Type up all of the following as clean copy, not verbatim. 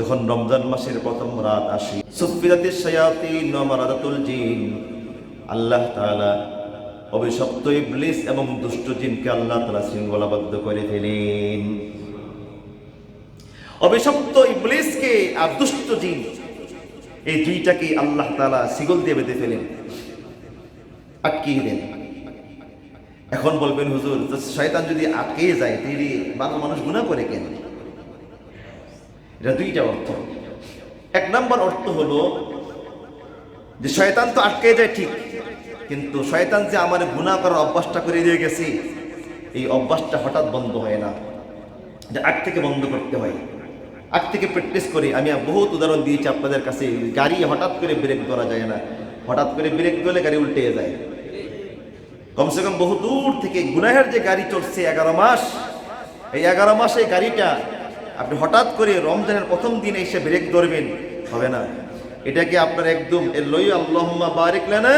যখন রমজান মাসের প্রথম রাত আসে, সুফিয়াতিশ শায়াতিন ওয়া মারাদাতুল জিন, আল্লাহ তাআলা অভিশপ্ত ইবলিস এবং দুষ্ট জিনকে আল্লাহ তাআলা শৃঙ্খলাবদ্ধ করে ফেলেন। অভিশপ্ত ইবলিসকে আর দুষ্ট জিন, এই দুইটাকে আল্লাহ তাআলা শিকল দিয়ে বেঁধে ফেলেন, আটকিয়ে দেন। এখন বলবেন হুজুর, শয়তান যদি আটকে যায় তাহলে ভালো মানুষ গুনাহ করে কেন? এটা দুইটা অর্থ। এক নম্বর অর্থ হলো যে শয়তান তো আটকে যায় ঠিক, কিন্তু শয়তান যে আমার গুনাহ করার অভ্যাসটা করে দিয়ে গেছে, এই অভ্যাসটা হঠাৎ বন্ধ হয় না, এটা আগ থেকে বন্ধ করতে হয়। আগ থেকে প্র্যাকটিস করি। আমি বহুত উদাহরণ দিয়েছি আপনাদের কাছে। গাড়ি হঠাৎ করে ব্রেক ধরা যায় না, হঠাৎ করে ব্রেক ধরলে গাড়ি উল্টে যায়। কমসে কম বহু দূর থেকে গুনাহের যে গাড়ি চলছে 11 মাস, এই 11 মাস এই গাড়িটা আপনি হঠাৎ করে রমজানের প্রথম দিনে এসে ব্রেক ধরবেন, হবে না। এটাকে আপনার একদম লই আল্লাহুম্মা বারিক লানা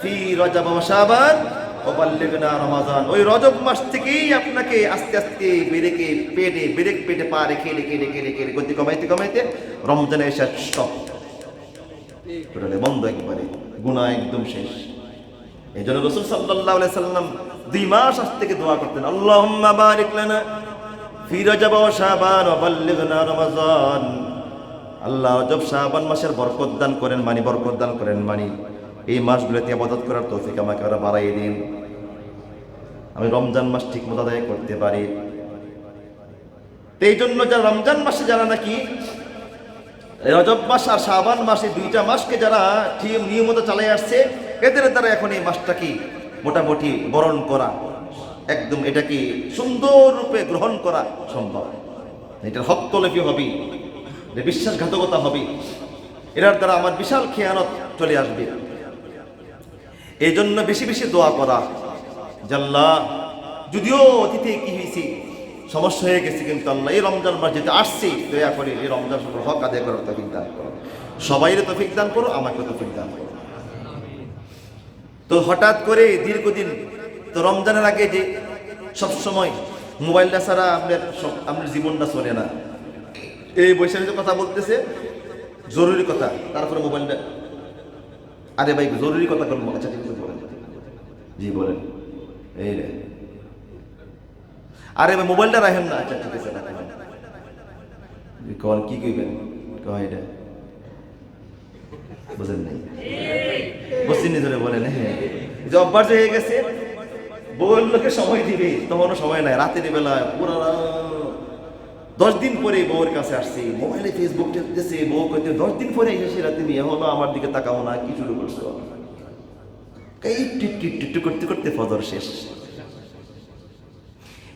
ফি রজব ওয়া শাবান ওয়া বাল্লিগনা রমাজান, ওই রজব মাস থেকেই আপনাকে আস্তে আস্তে ব্রেক পেটে পা রেখে গতি কমাইতে রমজানে এসে স্টপ করে বন্ধ, একবারে গুনাহ একদম শেষ। এই জন্য রাসূল সাল্লাল্লাহু আলাইহি সাল্লাম 2 মাস আজ থেকে দোয়া করতেন, আল্লাহুম্মা বারিক লানা ফি রজব ওয়া শাবান ওয়া বাল্লিগনা রমাজান। আল্লাহ রজব শাবান মাসের বরকত দান করেন, বরকত দান করেন, এই মাসগুলোতে ইবাদত করার তৌফিক আমাকে আরো বাড়াই দিন, আমি রমজান মাস ঠিক মতো আদায় করতে পারি। তো এই জন্য যারা রমজান মাসে যারা নাকি রজব মাস আর শাবান মাস, এই দুইটা মাসকে যারা ঠিক নিয়মিত চালিয়ে আসছে, এদের দ্বারা এখন এই মাসটা কি মোটামুটি বরণ করা, একদম এটাকে সুন্দর রূপে গ্রহণ করা সম্ভব। এটার হক তলবি হবে, বিশ্বাসঘাতকতা হবে, এটার দ্বারা আমার বিশাল খেয়ানত চলে আসবে। এই জন্য বেশি বেশি দোয়া করা, জাল্লাহ যদিও অতীতে কি হয়েছে, সমস্যা হয়ে গেছে, কিন্তু আল্লাহ এই রমজান মাস যেটা আসছে, দয়া করে এই রমজান মাসের হক আদায় করার তৌফিক দান করো, সবাইরে তৌফিক দান করো, আমাকে তৌফিক দান করো। তো হঠাৎ করে দীর্ঘদিন তো রমজানের আগে যে সবসময় মোবাইলটা ছাড়া আপনার জীবনটা চলে না, এই বৈশাখী কথা বলতেছে জরুরি কথা, তারপরে মোবাইলটা, আরে ভাই জরুরি কথা বলবো, আচ্ছা ঠিক আছে বলেন, জি বলেন, এই রে, আরে ভাই মোবাইলটা রাখেন না, আচ্ছা ঠিক আছে রাখেন, কি কইবেন এটা বুঝেন নাই, বুঝছেন নি ধরে বলেন। হ্যাঁ, যে অভ্যাস হয়ে গেছে, বউয়ের লোকে সময় দিবে, তখনও সময় নাই, রাতের বেলা পুরো 10 দিন পরে বউয়ের কাছে আসছি, মোবাইলে ফেসবুক দেখতেছে, বউ কইতে 10 দিন পরে এসেছি রাতে, নিয়ে হলো আমার দিকে তাকাও না, কি শুরু করছো, এই টিট করতে করতে ফজর শেষ।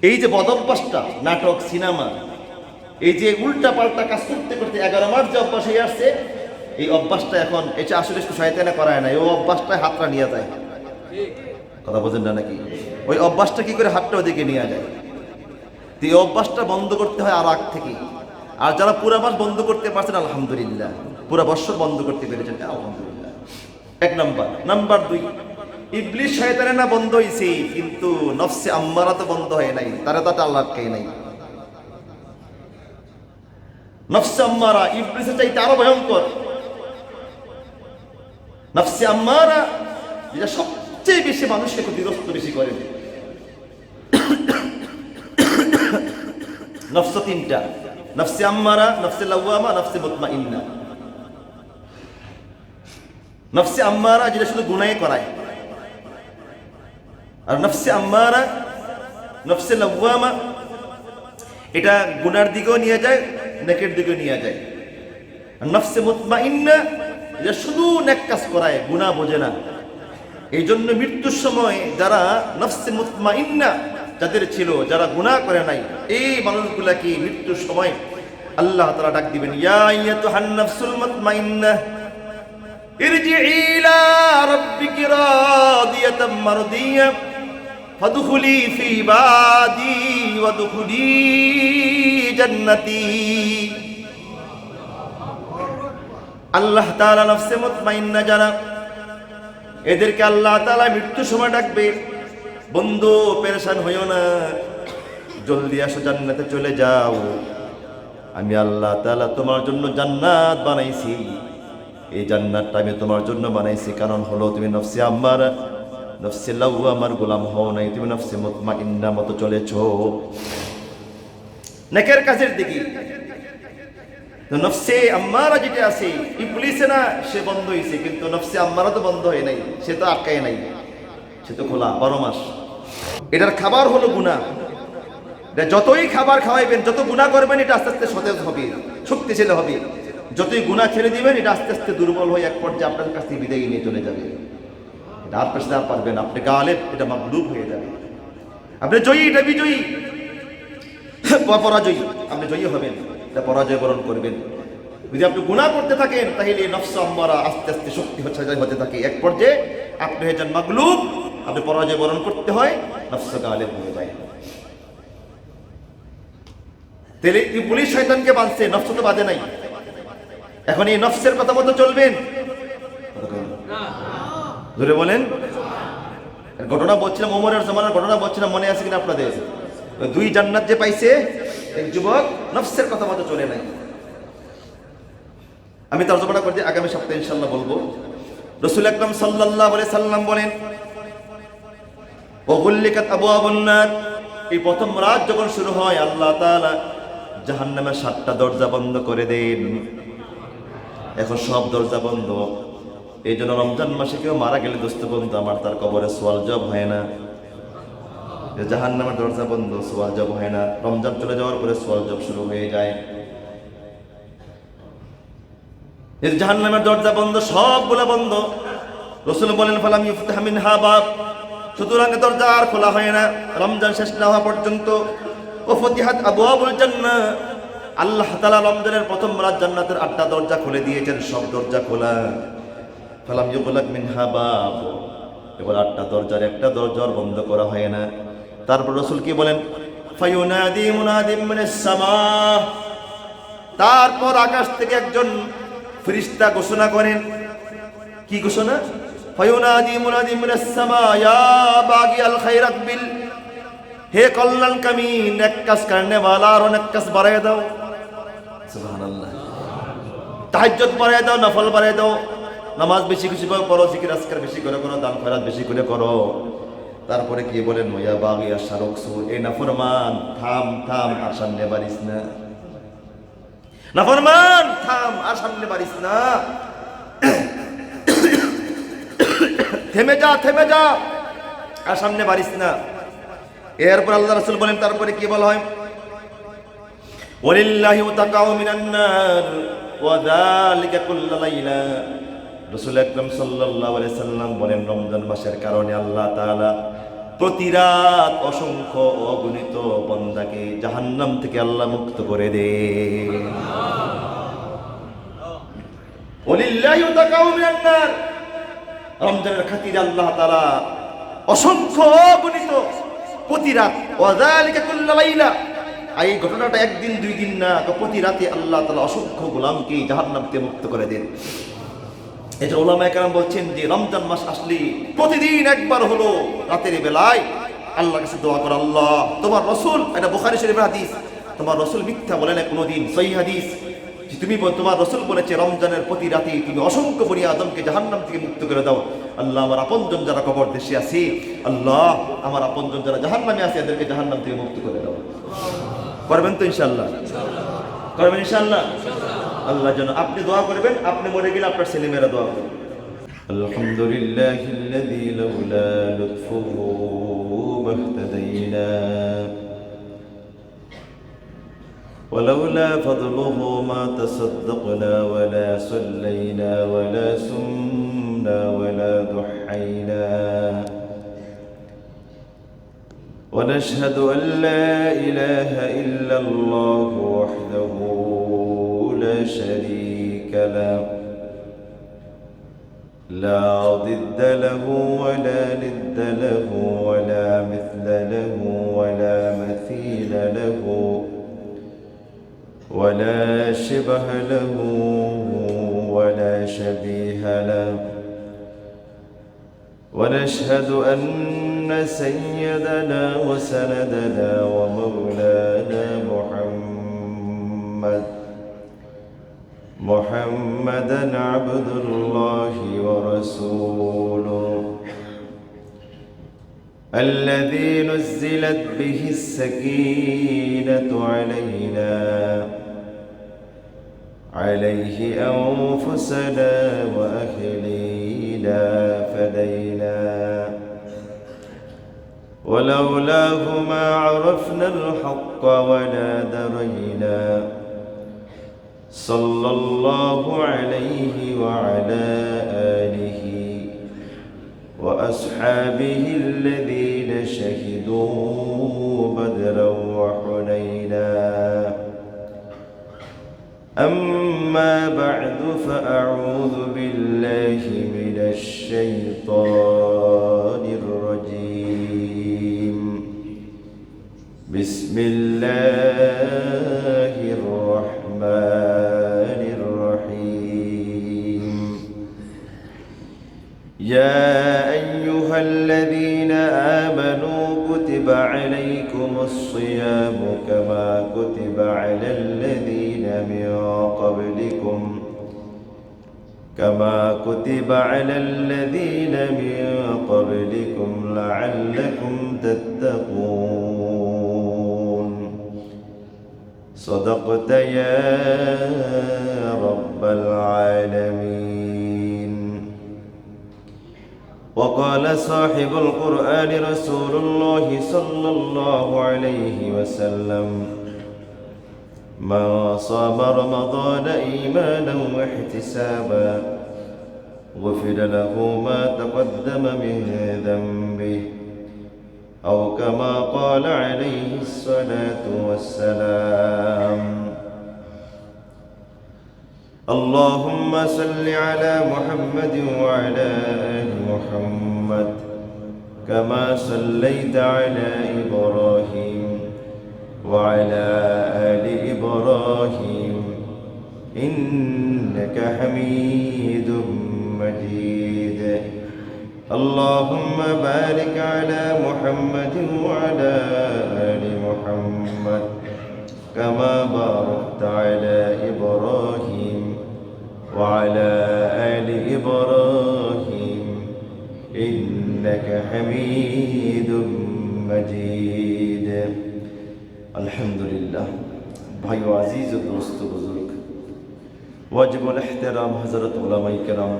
এই যে বদভ্যাসটা, নাটক সিনেমা, এই যে উল্টা পাল্টা কাজ করতে করতে 11 মাস যে অভ্যাস হয়ে আসছে, এই অভ্যাসটা এখন এটা আসলে শয়তানে করায় না, এই অভ্যাসটা হাতটা নিয়ে যায়, কথা বোঝেন না নাকি? ওই অভ্যাসটা কি করে হাতটা ওদিকে নিয়ে যায়? এই অভ্যাসটা বন্ধ করতে হয় আর আগ থেকে। আর যারা পুরা মাস বন্ধ করতে পারছেন আলহামদুলিল্লাহ, পুরা বছর বন্ধ করতে পেরেছেন আলহামদুলিল্লাহ। 1 নাম্বার। নাম্বার 2, ইবলিস শয়তানের না বন্ধ হয়েছে, কিন্তু নফসে আম্মারা তো বন্ধ হয় নাই, তারা তো আল্লাহ আটকায় নাই। নফসে আম্মারা ইবলিসের চাইতে আরো ভয়ঙ্কর। নফসে আম্মারা যেটা সবচেয়ে বেশি মানুষকে ক্ষতিগ্রস্ত বেশি করে। নফস 3টা, নফসে আম্মারা, নফসে লাওয়ামা, নফসে মুতমাইন্না। নফসে আম্মারা যেটা শুধু গুনাহ করায়, আর নফসে আম্মারা, নফসে লাওয়ামা এটা গুনার দিকেও নিয়ে যায়, নেকের দিকেও নিয়ে যায়। আর নফসে মুতমাইন্না এটা শুধু নেক কাজ করায়, গুনাহ বোঝে না। এই জন্য মৃত্যুর সময় যারা নফসে মুতমাইন্না যাদের ছিল, যারা গুনাহ করে নাই, এই মানুষগুলাকে মৃত্যুর সময় আল্লাহ তাআলা ডাক দিবেন, ইয়া আইয়াতুহান নাফসুল মুতমাইন্নাহ ইরজিই ইলা রাব্বিকি রাদিয়াতাম মারদিয়া ফাদখুলি ফি ইবাদি ওয়াদখুলি জান্নাতি। আল্লাহ তাআলা নফসে মুতমাইন্না যারা, এদেরকে আল্লাহ তাআলা মৃত্যুর সময় ডাকবে, বন্ধু পেরেশান হইও না, জলদি আসো, জান্নাতে চলে যাও। আমি আল্লাহ তাআলা তোমার জন্য জান্নাত বানাইছি, এই জান্নাতটা আমি তোমার জন্য বানাইছি কারণ হলো তুমি নফসে আম্মারা নফসে লাওয়ামার গোলাম হও নাই, তুমি নফসে মুতমাইন্না মতো চলেছো নেকের কাজের দিকে। তো নফসে আম্মারা যেটা আছে ইবলিসে না সে বন্ধ হয়েছে, কিন্তু নফসে আম্মারা তো বন্ধ হয় নাই, সে তো আটকায় নাই, সে তো খোলা 12 মাস। এটার খাবার হলো গুনাহ। যতই খাবার খাওয়াইবেন, যত গুনাহ করবেন, এটা আস্তে আস্তে সতেজ হবে, শক্তিশালী হবে। যতই গুনাহ ছেড়ে দিবেন, এটা আস্তে আস্তে দুর্বল হয়ে এক পর্যায়ে আপনার কাছ থেকে বিদায় নিয়ে চলে যাবে। এটা আর পেছনে আর পারবেন, আপনি গালেব, এটা মাগলুব হয়ে যাবে। আপনি জয়ী, এটা বিজয়ী, পরাজয়ী, আপনি জয়ী হবেন, এটা পরাজয় বরণ করবেন। যদি আপনি গুনাহ করতে থাকেন, তাহলে নফস আম্মারা আস্তে আস্তে শক্তি হতে থাকে, এক পর্যায়ে আপনি হয়ে যান মাগলুব, আপনি পরাজয় বরণ করতে হয়, নফস গালেব হয়ে যায়। তাহলে পুলিশ শয়তানকে বাঁধছে, নফস তো বাঁধে নাই। এখন এই নফসের কথা মতো চলবেন, ধরে বলেন। ঘটনা বলছিলাম, ওমরের জামানার ঘটনা বলছিলাম, মনে আছে কিনা আপনাদের? 2 জান্নাত যে পাইছে এক যুবক নফসের কথা মতো চলে নাই। আমি তর্জমা করে দিই, আগামী সপ্তাহে ইনশাআল্লাহ বলবো। রাসূল আকরাম সাল্লাল্লাহু আলাইহি সাল্লাম বলেন, ওগুল্লিকাত আবওয়াবুন নার, এই প্রথম রাত যখন শুরু হয়, আল্লাহ তাআলা জাহান্নামের 7টা দরজা বন্ধ করে দেন। এখন সব দরজা বন্ধ। এই জন্য রমজান মাসে কেউ মারা গেলে দোস্ত বন্ধু আমার, তার কবরে সওয়াল জব হয় না। জাহান্নামের দরজা বন্ধ, সওয়াল জব হয় না। রমজান চলে যাওয়ার পরে সওয়াল জব শুরু হয়ে যায়। এই জাহান্নামের দরজা বন্ধ, সবগুলো বন্ধ। রাসূল বলেন, ফালাম ইফতাহ মিনহা বাব, সুতরাং দরজা আর খোলা হয় না রমজান শেষ না হওয়া পর্যন্ত। ও ফতিহাত আবওয়াবুল জান্নাহ, আল্লাহ তাআলা রমজানের প্রথম রাত জান্নাতের 8টা দরজা খুলে দিয়েছেন, সব দরজা খোলা। ফালাম ইউগলাক মিনহা বাব, এবার 8টা দরজার একটা দরজা বন্ধ করা হয় না। তারপর রাসূল কি বলেন, ফায়ুনাদি মুনাদিম মিনাস সামা, তারপর আকাশ থেকে একজন ফেরেশতা ঘোষণা করেন। কি ঘোষণা? ফায়ুনাদি মুনাদিম মিনাস সামা ইয়া বাগিয়াল খায়রাত বিল, হে কল্যাণকামী, নেক কাজ করনে वाला আর অনেক কাজ বাড়ায় দাও। সুবহানাল্লাহ। তাহাজ্জুদ বাড়ায় দাও, নফল বাড়ায় দাও, নামাজ বেশি বেশি পড়ো, জিকির আজকার বেশি করে করো, দান খয়রাত বেশি করে করো। তারপরে কি বলেন, ওয়া বাগিয়া শারকসু, এ নাফরমান থাম থাম, আর সামনে বাড়িস না। নাফরমান থাম, আর সামনে বাড়িস না, থেমে যা, থেমে যা, আর সামনে বাড়িস না। এরপর আল্লাহ রাসূল বলেন, তারপরে কি বলা হয়, ওয়ালিল্লাহি উতাকাউ মিনান নার ওয়া যালিকা কুল্লা লাইলা। রাসূল আকরাম সাল্লাল্লাহু আলাইহি সাল্লাম বলেন, রমজান মাসের কারণে আল্লাহ তাআলা প্রতি রাত অসংখ্য অগণিত বান্দাকে জাহান্নাম থেকে আল্লাহ মুক্ত করে দেন। ওয়ালিল্লাহি উতাকাউ মিনান নার, রমজানের খাতিরে আল্লাহ তাআলা অসংখ্য অগণিত প্রতি রাত, ওয়াযালিকা কুল্লা লাইলা, এই ঘটনাটা একদিন 2 দিন না, প্রতি রাতে আল্লাহ তাআলা অসংখ্য গোলামকে জাহান্নাম থেকে মুক্ত করে দেন। এটা উলামায়ে কেরাম বলছেন যে রমজান মাস আসলে প্রতিদিন একবার হলো রাতের বেলায় আল্লাহর কাছে দোয়া করো, আল্লাহ তোমার রাসূল, এটা বুখারী শরীফের হাদিস, তোমার রাসূল মিথ্যা বলে না কোনোদিন, সহিহ হাদিস, যে তুমি তোমার রাসূল বলেছে রমজানের প্রতি রাতে তুমি অসংখ্য বনি আদমকে জাহান্নাম থেকে মুক্ত করে দাও। আল্লাহ আমার আপনজন যারা কবর দেশে আছে, আল্লাহ আমার আপনজন যারা জাহান্নামে আছে, এদেরকে জাহান্নাম থেকে মুক্ত করে দাও। করবেন তো ইনশাআল্লাহ? করবেন ইনশাআল্লাহ? আল্লাহ যেন আপনি দোয়া করবেন, আপনি মরে গেলে আপনার ছেলেমেয়েরা দোয়া করবে। আলহামদুলিল্লাহিল্লাযী লাউলা লুতফুহু মাহতাদাইনা ولولا فضله ما تصدقنا ولا صلينا ولا صمنا ولا ضحينا ونشهد أن لا إله إلا الله وحده لا شريك له لا ضد له ولا ند له ولا مثل له ولا مثيل له ولا شبه له ولا شبيه له ونشهد أن سيدنا وسندنا ومولانا محمدا عبد الله ورسوله الذي نزلت به السكينة عليه أنفسنا وأهلينا فدينا ولولاه ما عرفنا الحق ولا درينا صلى الله عليه وعلى آله وأصحابه الذين شهدوا بدرا وحنينا أما بعد فأعوذ بالله من الشيطان الرجيم بسم الله الرحمن الرحيم يا أيها الذين آمنوا كتب عليكم الصيام كما كتب على الذين من قبلكم لعلكم تتقون صدقت يا رب العالمين. وقال صاحب القرآن رسول الله صلى الله عليه وسلم من صام رمضان إيمانا واحتسابا غفر له ما تقدم من ذنبه أو كما قال عليه الصلاة والسلام. اللهم صل على محمد وعلى آل محمد كما صليت على إبراهيم وعلى آل إبراهيم إنك حميد مجيد. اللهم بارك على محمد وعلى آل محمد كما باركت على إبراهيم وعلى آل إبراهيم إنك حميد مجيد. अल्हम्दुलिल्लाह। भाइयों अजीज़ दोस्त बुजुर्ग वाजिबुल एहतराम हज़रत उलमाए किराम,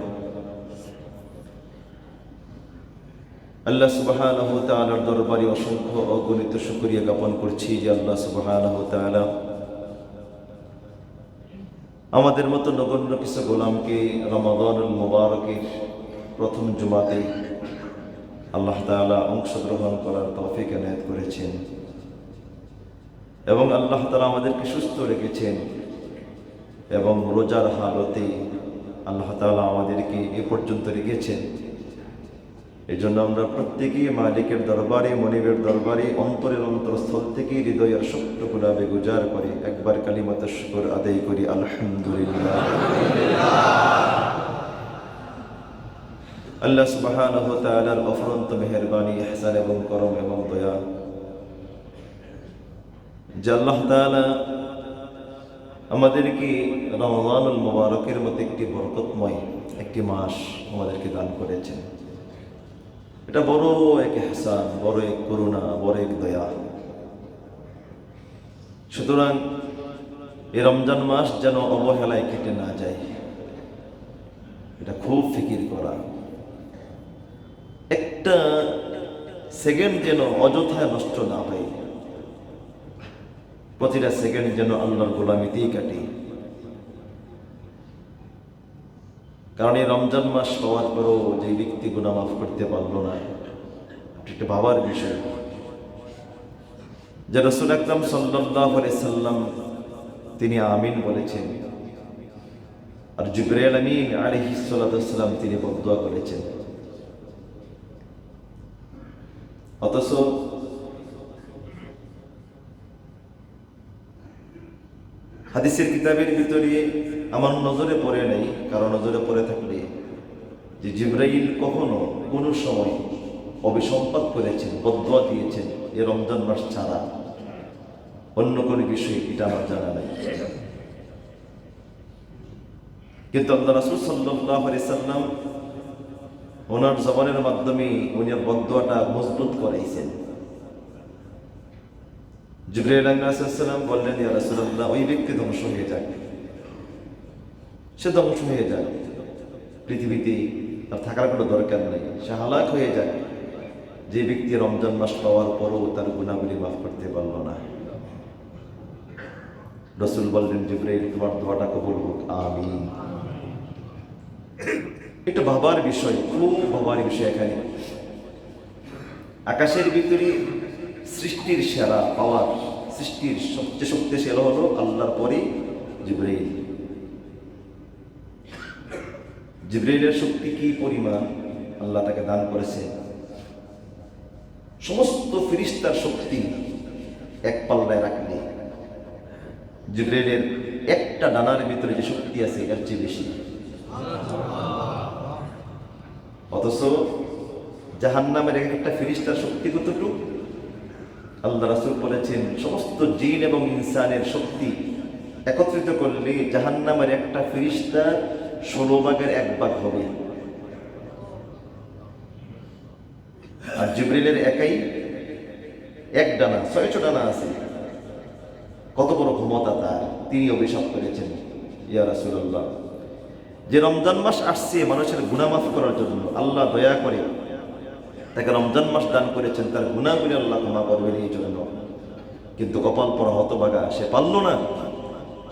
আল্লাহ সুবহানাহু ওয়া তাআলার দরবারে অসংখ্য অগণিত শুকরিয়া জ্ঞাপন করছি যে আল্লাহ সুবহানাহু ওয়া তাআলা আমাদের মতো নগণ্য কিছু গোলামকে রমাদানুল মুবারকের প্রথম জুমাতে আল্লাহ তাআলা অংশগ্রহণ করার তৌফিক এনায়েত করেছেন এবং আল্লাহ তাআলা আমাদেরকে সুস্থ রেখেছেন এবং রোজার হালতে আল্লাহ তাআলা আমাদেরকে এ পর্যন্ত রেখেছেন। এই জন্য আমরা প্রত্যেকেই মালিকের দরবারে, মনিবের দরবারে অন্তরের অন্তরস্থল থেকে হৃদয়ের শক্তগুলা বেগুজার করে একবার কালিমাত শুকর আদায় করি আলহামদুলিল্লাহ। আল্লাহ সুবহানাহু ওয়া তাআলার অফুরন্ত মেহেরবানি, ইহসান এবং করম এবং দয়া যে আল্লাহ তাআলা আমাদেরকে রমাদানুল মুবারকের মতো একটি বরকতময় একটি মাস আমাদেরকে দান করেছেন। এটা বড় এক ইহসান, বড় এক করুণা, বড় এক দয়া। সুতরাং এই রমজান মাস যেন অবহেলায় কেটে না যায়, এটা খুব ফিকির করা। একটা সেকেন্ড যেন অযথায় নষ্ট না হয়, প্রতিটা সেকেন্ড যেন আল্লাহর গোলামিতেই কাটে। কারণ এই রমজান মাস পাওয়ার পরও যে ব্যক্তি গুনাহ মাফ করতে পারলো না, এটা ভাবার বিষয়। যে রাসূল আকরাম সাল্লাল্লাহু আলাইহি সাল্লাম তিনি আমিন বলেছেন, আর জিবরাইল আমিন আলাইহিস সালাতু ওয়াস সালাম তিনি বদদুয়া করেছেন। অথচ হাদিসের কিতাবের ভিতরে আমার নজরে পড়ে নাই, কারণ নজরে পড়ে থাকলে যে জিবরাইল কখনো কোনো সময় অভিসম্পাত করেছেন, বদদুয়া দিয়েছেন এই রমজান মাস ছাড়া অন্য কোনো বিষয়, এটা আমার জানা নাই। কিন্তু আল্লাহ রাসূল সাল্লাল্লাহু আলাইহি সাল্লাম ওনার জবানের মাধ্যমে উনি বদদুয়াটা মজবুত করাইছেন। জিবরাইল আলাইহিস সালাম বললেন, ইয়া রাসূলুল্লাহ, ওই ব্যক্তি ধ্বংস হয়ে যাক, সে ধ্বংস হয়ে যাক, পৃথিবীতে তার থাকার কোনো দরকার নেই, সে হালাক হয়ে যায়, যে ব্যক্তি রমজান মাস পাওয়ার পরও তার গুনাহগুলি মাফ করতে পারল না। রাসূল বললেন, জিবরাইল, তোমার দোয়াটা কবুল হোক, আমিন। এটা ভাবার বিষয়, খুব ভাবার বিষয়। এখানে আকাশের ভিতরে সৃষ্টির সেরা পাওয়ার, সৃষ্টির সবচেয়ে শক্তিশালী হলো আল্লাহর পরে জিবরাইল। জিবরাইলের শক্তি কি পরিমাণ আল্লাহ তাকে দান করেছে। সমস্ত ফেরেশতার শক্তি এক পাল্লায় রাখলে জিবরাইলের একটা ডানার ভিতরে যে শক্তি আছে এর চেয়ে বেশি। অথচ জাহান্নামের একটা ফেরেশতার শক্তি কতটুকু? আল্লাহ রাসূল বলেছেন, সমস্ত জিন এবং ইনসানের শক্তি একত্রিত করলে জাহান্নামের একটা ফেরেশতা 16 ভাগের 1 ভাগ হবে। আর জিবরাইলের একাই এক ডানা, 600 ডানা আছে। কত বড় ক্ষমতা তার! তিনি অভিশাপ করেছেন, ইয়া রাসূলুল্লাহ, যে রমজান মাস আসছে মানুষের গুনাহ মাফ করার জন্য, আল্লাহ দয়া করে তাকে রমজান মাস দান করেছেন, তার গুনাহগুলি আল্লাহ ক্ষমা করবেন এই জন্য। কিন্তু কপাল পরা হতভাগা, সে পারল না,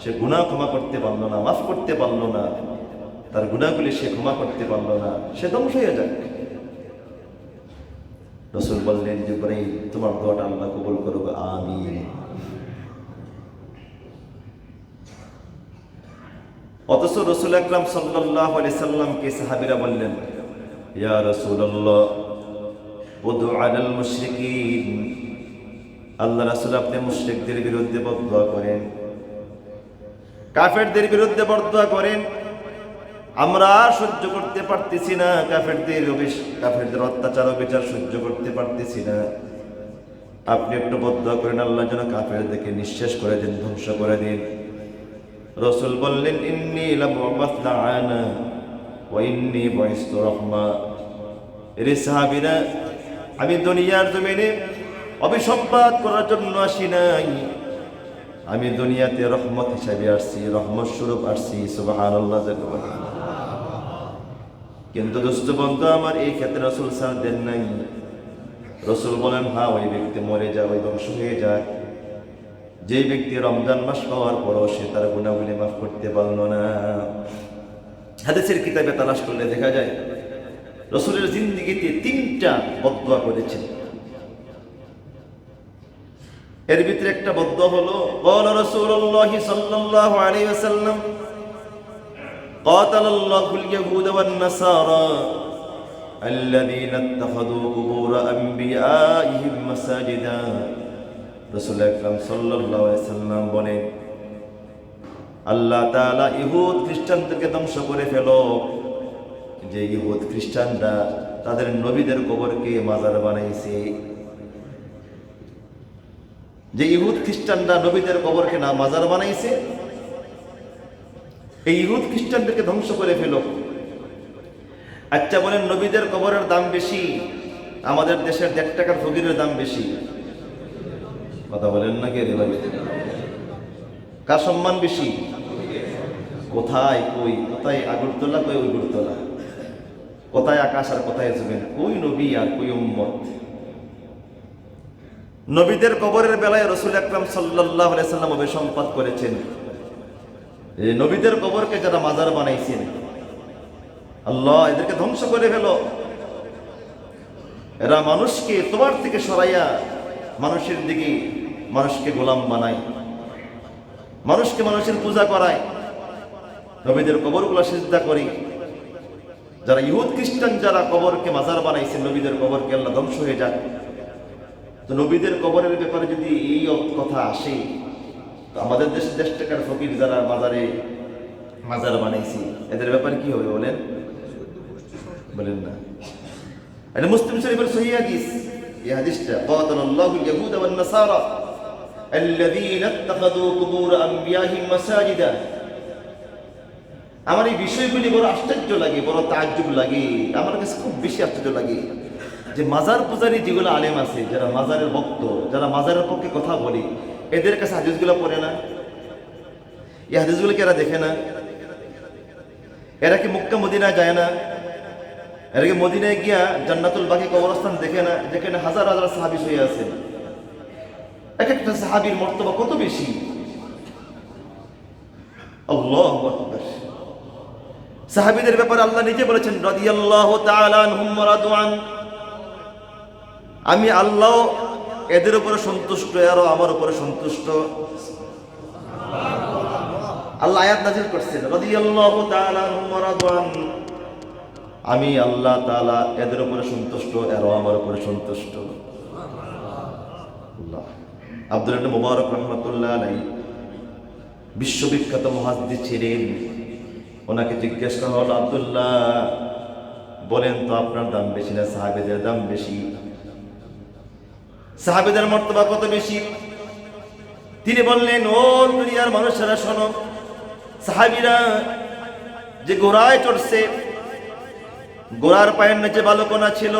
সে গুনাহ ক্ষমা করতে পারল না, মাফ করতে পারল না, তার গুনাহগুলি সে ক্ষমা করতে পারল না, সে ধ্বংস হয়ে যাক। রাসূল বললেন, জিবরাইল, তোমার দোয়াটা আল্লাহ কবুল করুক, আমিন। অথচ রাসূল আকরাম সাল্লাল্লাহু আলাইহি সাল্লামকে সাহাবীরা বললেন, ইয়া রাসূলুল্লাহ, উদু আলাল মুশরিকিন, আল্লাহ রাসূল আপনি মুশরিকদের বিরুদ্ধে বদদুয়া করেন, কাফেরদের বিরুদ্ধে বদদুয়া করেন, আমরা আর সহ্য করতে পারতেছি না, কাফেরদের অত্যাচার অবিচার সহ্য করতে পারতেছি না, আপনি একটু বদদুয়া করেন, আল্লাহ যেন কাফেরদেরকে নিঃশেষ করে দেন, ধ্বংস করে দিন। রাসূল বললেন, ইন্নী লাবুবাস লাআনা ওয়া ইন্নী বুইসতু রাহমা। এরে সাহাবীরা, আমি দুনিয়ার জমিনে অভিসম্পাত করার জন্য আসি নাই, আমি দুনিয়াতে রহমত হিসাবে আসছি, রহমত স্বরূপ আসছি। সুবহানাল্লাহ। কিন্তু দোস্ত বন্ধু আমার, এই ক্ষেত্রে রাসূল সাড় দেন নাই। রাসূল বলেন, হ্যাঁ, ওই ব্যক্তি মরে যায়, ওই ধ্বংস হয়ে যায়, যে ব্যক্তি রমজান মাস পাওয়ার পরও সে তার গুনাহগুলি মাফ করতে পারল না। হাদিসের কিতাবে তালাশ করলে দেখা যায় রাসূলের জিন্দেগিতে 3টা বদদুয়া করেছেন। এর ভিতরে একটা বদদুয়া হলো, ক্বালা রাসূলুল্লাহ সাল্লাল্লাহু আলাইহি ওয়াসাল্লাম, ক্বাতালাল্লাহুল ইয়াহুদা ওয়ান নাসারা আল্লাযীনা ইত্তাখাযু কুবুর আনবিয়াইহিম মাসাজিদা। রাসূল আকরাম সাল্লাল্লাহু আলাইহি সাল্লাম বলেন, আল্লাহ তাআলা ইহুদ খ্রিস্টানদেরকে ধ্বংস করে ফেলো, যে ইহুদ খ্রিস্টানরা তাদের নবীদের কবরকে মাজার বানাইছে। যে ইহুদ খ্রিস্টানরা নবীদের কবরকে না মাজার বানাইছে, এই ইহুদ খ্রিস্টানদেরকে ধ্বংস করে ফেলো। আচ্ছা বলেন, নবীদের কবরের দাম বেশি, আমাদের দেশের 1.5 টাকার ফকিরের দাম বেশি? কথা বলেন না কে রে ভাই? কার সম্মান বেশি? কোথায় কোথায় আগরতলা, কই উইগুরতলা, কোথায় আকাশ আর কোথায় জমিন, কই নবী আর কই উম্মত। নবীদের কবরের বেলায় রাসূল আকরাম সাল্লাল্লাহু আলাইহি সাল্লাম অভিসম্পাত করেছেন, এই নবীদের কবরকে যারা মাজার বানাইছেন, আল্লাহ এদেরকে ধ্বংস করে ফেলো। এরা মানুষকে তোমার থেকে সরাইয়া মানুষের দিকে, মানুষকে গোলাম বানায়, মানুষকে মানুষের পূজা করায়, নবীদের কবরগুলো সিজদা করে। যারা ইহুদ খ্রিস্টান যারা কবরকে মাজার বানাইছেন, নবীদের কবরকে আল্লাহ ধ্বংস হয়ে যাক। তো নবীদের কবরের ব্যাপারে যদি এই কথা আসে, তো আমাদের দেশে 1.5 টাকার ফকির যারা মাজার বানাইছে, এদের ব্যাপারে কি হবে বলেন? বলেন না। এটা মুসলিম শরীফের সহিহ হাদিস। এই হাদিসটা, ক্বাতালাল্লাহুল ইয়াহুদা ওয়ান নাসারা আল্লাযীনা ইত্তাখাযু কুবুর আনবিয়াহিম মাসাজিদা। আমার এই বিষয়গুলি বড় আশ্চর্য লাগে, বড় তাজ্জুব লাগে, আমার কাছে খুব বেশি আশ্চর্য লাগে যে মাজার পূজারী যেগুলো আলেম আছে, যারা মাজারের ভক্ত, যারা মাজারের পক্ষে কথা বলি, এদের কাছে হাদিসগুলো পড়ে না, এই হাদিসগুলোকে এরা দেখে না, এরা কি মক্কা মদিনায় যায় না, এরা কি মদিনায় গিয়া জান্নাতুল বাকি কবরস্থান দেখে না, যেখানে হাজার হাজার সাহাবী শুয়ে আছে, এক একটা সাহাবীর মর্তবা কত বেশি। আল্লাহু আকবার। সাহাবীদের ব্যাপারে আল্লাহ নিজে বলেছেন রাদিয়াল্লাহু তাআলা আনহুম ওয়া রাদু আন, আমি আল্লাহ এদের উপরে সন্তুষ্ট, এরাও আমার উপরে সন্তুষ্ট। আল্লাহ আয়াত নাযিল করছেন রাদিয়াল্লাহু তাআলা আনহুম ওয়া রাদু আন, আমি আল্লাহ তাআলা এদের উপরে সন্তুষ্ট, এরাও আমার উপরে সন্তুষ্ট। আল্লাহ। আব্দুল্লাহ ইবনে মুবারক রাহমাতুল্লাহ আলাইহি বিশ্ববিখ্যাত মুহাদ্দিস ছিলেন। ওনাকে জিজ্ঞেস করা হলো, আব্দুল্লাহ বলেন তো আপনার দাম বেশি না সাহাবীদের দাম বেশি? সাহাবীদের মর্তবা কত বেশি? তিনি বললেন, ও দুনিয়ার মানুষেরা শোনো, সাহাবীরা যে ঘোড়ায় চড়ছে, ঘোড়ার পায়ের নিচে বালুকণা ছিল,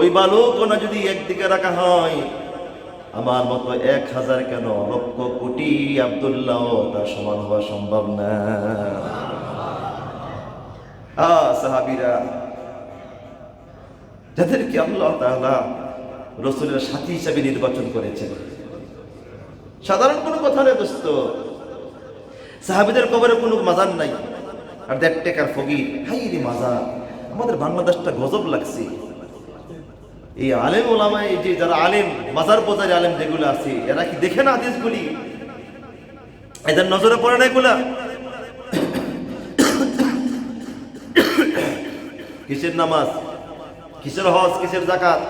ওই বালুকণা যদি একদিকে রাখা হয়, আমার মতো 1000 কেন লক্ষ কোটি আব্দুল্লাহ তার সমান হওয়া সম্ভব না। সাহাবীরা যাদেরকে আল্লাহ তাআলা রাসূলের সাথী হিসেবে নির্বাচন করেছেন, সাধারণ কোনো কথা নয় দোস্ত। সাহাবীদের কবরে কোনো মাজার নাই, আর 1.5 টাকার ফকির, হাই রে মাজার। আমাদের বাংলাদেশটা গজব লাগছে, এই আলেম ওলামা, এই যে যারা আলেম, মাজার বাজারে আলেম যেগুলো আছে, এরা কি দেখে না হাদিসগুলি? এদের নজরে পড়ে না এগুলা? কিসের নামাজ, কিসের হজ, কিসের যাকাত,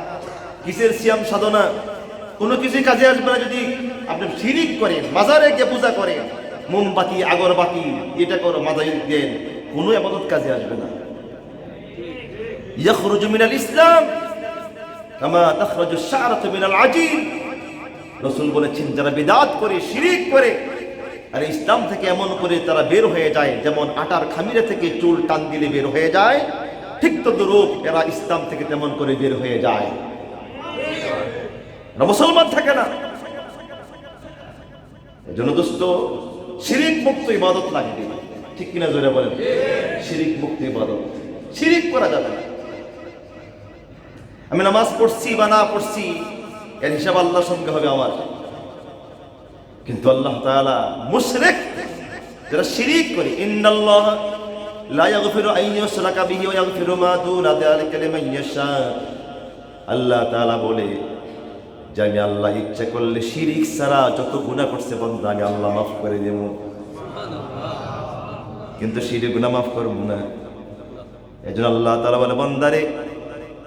কিসের সিয়াম সাধনা, কোনো কিছুই কাজে আসবে না যদি আপনি শিরিক করেন, মাজারে গিয়ে পূজা করেন, মোমবাতি আগরবাতি এটা করো, মাজারে দেন, কোনো ইবাদত কাজে আসবে না। ইয়াখরুজু মিনাল ইসলাম কামা তাখরাজু শা'রাতু মিনাল আজিন। রাসূল বলেছেন, যারা বিদআত করে, শিরিক করে, আর ইসলাম থেকে এমন করে তারা বের হয়ে যায়, যেমন আটার খামিরে থেকে চুল টান দিলে বের হয়ে যায়, ঠিক তদ্রূপ এরা ইসলাম থেকে তেমন করে বের হয়ে যায়, এরা মুসলমান থাকে না। এজন্য দোস্ত, শিরিক মুক্ত ইবাদত লাগবে, ঠিক কিনা জোরে বলেন? শিরিক মুক্ত ইবাদত, শিরিক করা যাবে না। আমি নামাজ পড়ছি বা না পড়ছি, এর হিসাব আল্লাহর সঙ্গে হবে আমার। কিন্তু আল্লাহ তাআলা মুশরিক, যারা শিরিক করে, ইন্নাল্লাহ লা ইয়াগফিরু আন ইউশরাকা বিহি ওয়া ইয়াগফিরু মা দুনা যালিকা লিমান ইয়াশা। আল্লাহ তাআলা বলে যে আমি আল্লাহ ইচ্ছা করলে শিরিক ছাড়া যত গুনাহ করছে বান্দা আমি আল্লাহ মাফ করে দেব, কিন্তু শিরিক গুনাহ মাফ করব না। এজন্য আল্লাহ তাআলা বলে, বান্দারে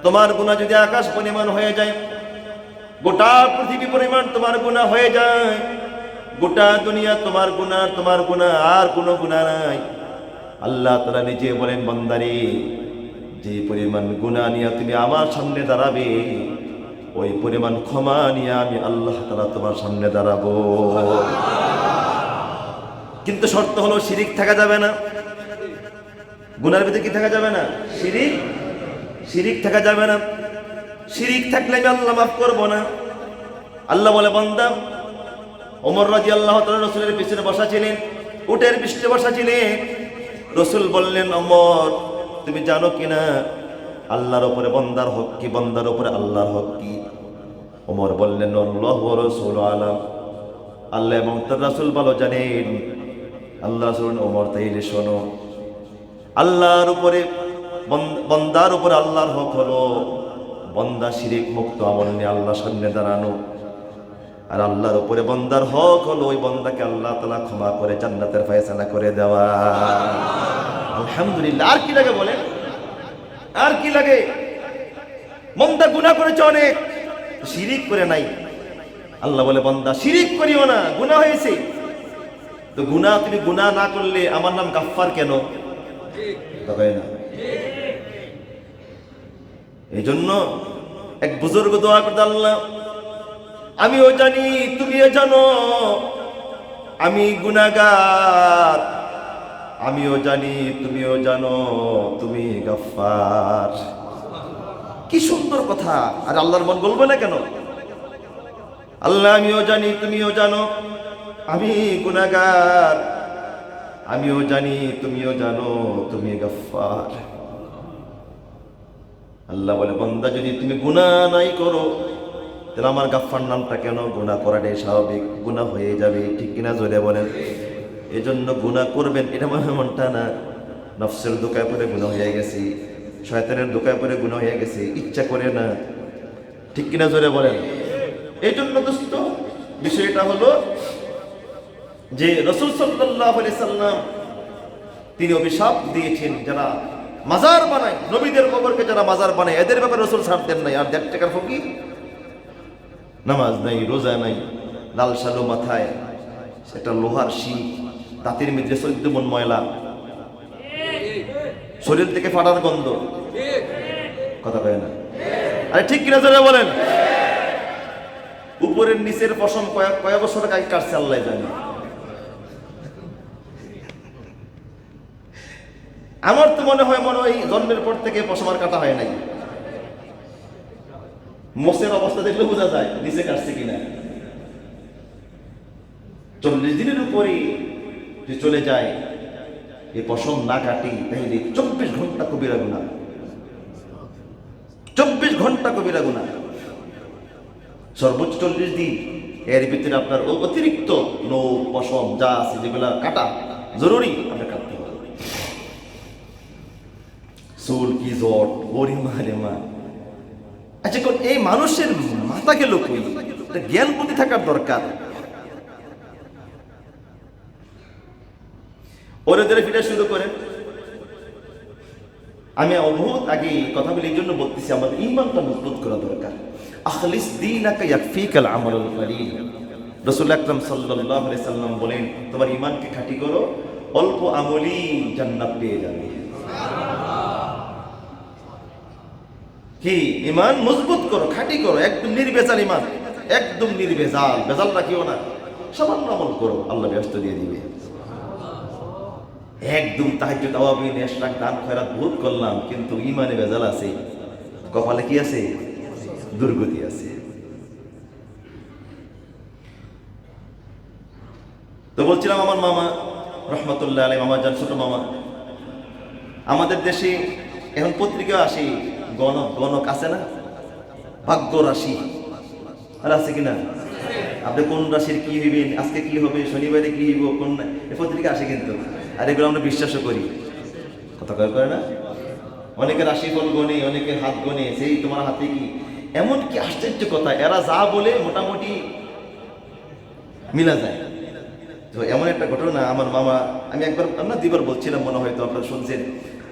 তোমার গুনাহ যদি আকাশ পরিমাণ হয়ে যায়, গোটা পৃথিবী পরিমাণ তোমার গুনাহ হয়ে যায়, গোটা দুনিয়া তোমার গুনাহ, আর কোনো গুনাহ নাই, আল্লাহ তাআলা নিজে বলেন, বান্দারে যে পরিমাণ গুনাহ নিয়ে তুমি আমার সামনে দাঁড়াবে, ওই পরিমাণ ক্ষমা নিয়ে আমি আল্লাহ তাআলা তোমার সামনে দাঁড়াবো। কিন্তু শর্ত হলো শিরিক থাকা যাবে না। গুনার ভিতরে কি থাকা যাবে না? শিরিক থাকা যাবে না। শিরিক থাকলে আমি আল্লাহ মাফ করবো না। আল্লাহ বলে, বান্দা, ওমর রাদিয়াল্লাহু তাআলা রাসূলের পিছনে বসা ছিলেন, উটের পৃষ্ঠে বসা ছিলেন। রাসূল বললেন, ওমর তুমি জানো কিনা আল্লাহর উপরে বান্দার হক কি, বান্দার উপরে আল্লাহর হক কি? ওমর বললেন, আল্লাহু ওয়া রাসূলু আলাম, আল্লাহ এবং তার রাসূল ভালো জানেন। আল্লাহ রাসূল, ওমর তাইলে শোনো, আল্লাহর উপরে বান্দার উপরে আল্লাহর হক হলো বান্দা শিরিক মুক্ত আমল নিয়ে আল্লাহর সামনে দাঁড়ানো, আর আল্লাহর উপরে বান্দার হক হলো ওই বান্দাকে আল্লাহ তাআলা ক্ষমা করে জান্নাতের ফয়সালা করে দেওয়া। আলহামদুলিল্লাহ। আর কি লাগে বলেন? আর কি লাগে? বান্দা গুনাহ করেছে অনেক, শিরিক করে নাই। আল্লাহ বলে, বান্দা শিরিক করিও না, গুনাহ হয়েছে তো গুনাহ, তুমি গুনাহ না করলে আমার নাম গাফফার কেন? তাই না? এই জন্য এক বুজুর্গ দোয়া করতে, আল্লাহ আমিও জানি তুমিও জানো আমি গুনাহগার, আমিও জানি তুমিও জানো তুমি গফফার। কি সুন্দর কথা! আর আল্লাহর মন বলবে না কেন? আল্লাহ আমিও জানি তুমিও জানো আমি গুনাহগার, আমিও জানি তুমিও জানো তুমি গফফার। আল্লাহ বলে, বান্দা যদি তুমি গুনাহ নাই করো তাহলে আমার গফফার নামটা কেন? গুনাহ করাটাই স্বাভাবিক, গুনাহ হয়ে যাবে, ঠিক কিনা? জোরে বলেন। এই জন্য গুনাহ করবেন এটা মনটা না। নফসের দোকায় পড়ে গুনাহ হয়ে গেছি, শয়তানের দোকায় পড়ে গুনাহ হয়ে গেছে, ইচ্ছা করে না, ঠিক কিনা? জোরে বলেন। এই জন্য দোস্ত বিষয়টা হলো যে রাসূল সাল্লাল্লাহু আলাইহি সাল্লাম তিনি অভিশাপ দিয়েছেন যারা মাজার বানায়, নবীদের কবরকে যারা মাজার বানায়, এদের ব্যাপারে রাসূল ছাড় দেন নাই। আর 1.5 টাকার ফকির, নামাজ নাই, রোজা নাই, লাল শালো মাথায়, সেটা লোহার শিক, দাঁতের মধ্যে 14 মণ ময়লা, শরীর থেকে ফাটার গন্ধ, কথা কয় না? আরে ঠিক কিনা জোরে বলেন। উপরের নিচের পশম কয়েক বছর আগে কাটছে আল্লাহ জানে। আমার তো মনে হয় জন্মের পর থেকে পশম আর কাটা হয় নাই। মোষের অবস্থা দেখলে বোঝা যায় নিচে কাটছে কিনা। 40 দিনের উপরে যে চলে যায় এই পশম না কাটি, তাহলে 24 ঘন্টা কবিরা গুনাহ, 24 ঘন্টা কবিরা গুনাহ, সর্বোচ্চ 40 দিন। এর ভিতরে আপনার অতিরিক্ত নখ পশম যা আছে যেগুলা কাটা জরুরি, আপনি কাটতে হবে। চুল কি জট, ওরে মা রে মা। আচ্ছা, কোন এই মানুষের মাথা গেল কই? এটা জ্ঞান বুদ্ধি থাকার দরকার। ওরে ধরে ফিরে শুরু করে। আমি বহুত আগে কথা বলি, এই জন্য বলতেছি আমাদের ঈমানটা মজবুত করা দরকার। আখলিস দীনাকা ইয়াকফিকাল আমালুল কলিল। রাসূল আকরাম সাল্লাল্লাহু আলাইহি সাল্লাম বলেন, তোমার ঈমানকে খাঁটি করো, অল্প আমলই জান্নাত পেয়ে যাবে। কি ঈমান মজবুত করো, খাঁটি করো, একদম নির্ভেজাল ঈমান, একদম নির্ভেজাল, ভেজাল রাখিও না। সামান্য আমল করো, আল্লাহ ব্যস্ত দিয়ে দিবে। একদম তাহাজ্জুদ, তাওয়াবিন, ইশরাক, দান খয়রাত বহুত করলাম, কিন্তু ঈমানে ভেজাল আছে, কপালে কি আছে? দুর্গতি আছে। তো বলছিলাম, আমার মামা রহমতুল্লাহ আলাইহি, মামা জান, ছোট মামা, আমাদের দেশে এখন পত্রিকা আসে, গণক আছে না, ভাগ্য রাশি, আর আছে কিনা? আপনি কোন রাশির কি হইবেন, আজকে কি হবে, শনিবারে কি হইব, কোন পত্রিকা আসে কিন্তু। আর এগুলো আমরা বিশ্বাসও করি, কথা করে না? অনেকে রাশিফল গনে, অনেকে হাত গনে, সেই তোমার হাতে কি। এমন কি আশ্চর্য কথা, এরা যা বলে মোটামুটি মিলা যায়। তো এমন একটা ঘটনা, আমার মামা, আমি একবার আমরা 2বার বলছিলাম, মনে হয়তো আপনারা শুনছেন।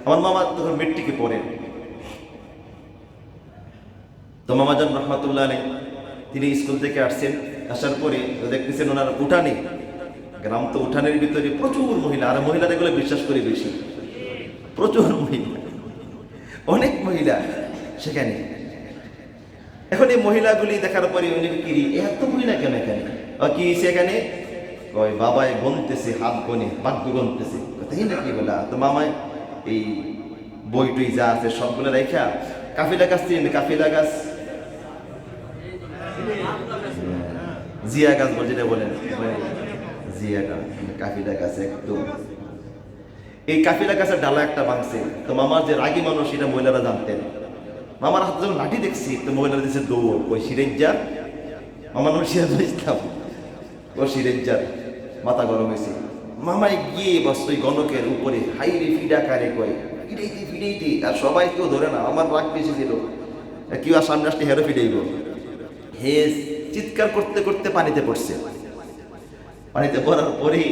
আমার মামা তখন মেট্রিকে পড়েন। তো মামা জান রহমাতুল্লাহ আলাইহি তিনি স্কুল থেকে আসছেন, আসার পরে দেখতেছেন ওনার উঠানে, গ্রাম তো উঠানের ভিতরে প্রচুর মহিলা, আর মহিলারা এগুলো বিশ্বাস করে বেশি, প্রচুর মহিলা, অনেক মহিলা সেখানে। এখন এই মহিলাগুলি দেখার পরে উনি কি, এত মহিলা কেন এখানে, কি সেখানে? কয় বাবাই গনতেছে, হাত গনে, ভাগ্য গনতেছে। তাই নাকি? বলা তো মামায় এই বই টই যা আছে সবগুলো রেখা কাফিলা গাছ, কাফিলা গাছ, জিয়া গাছ যেটা বলেন, জিয়া গাছ, কাফিলা গাছ একদম। এই কাফিলা গাছের ডালা একটা ভাঙছে। তো মামার যে রাগী মানুষ, এটা মহিলারা জানতেন। মামার হাতে যখন লাঠি দেখছি, তো মহিলারা দিচ্ছে দৌড়। ওই সিরেজ্জার, আমার নাম সিরাজুল ইসলাম, ও সিরেজ্জার, মাথা গরম হয়েছে। মামাই গিয়ে বস ওই গণকের উপরে হাইরে ফিডা কারে কয়, ফিডাইতে, আর সবাই কেউ ধরে না, আমার রাগ বেশি ছিল, কেউ আর সামনে আসতে হেরো ফিডাইব। হে চিৎকার করতে করতে পানিতে পড়ছে। পানিতে পড়ার পরে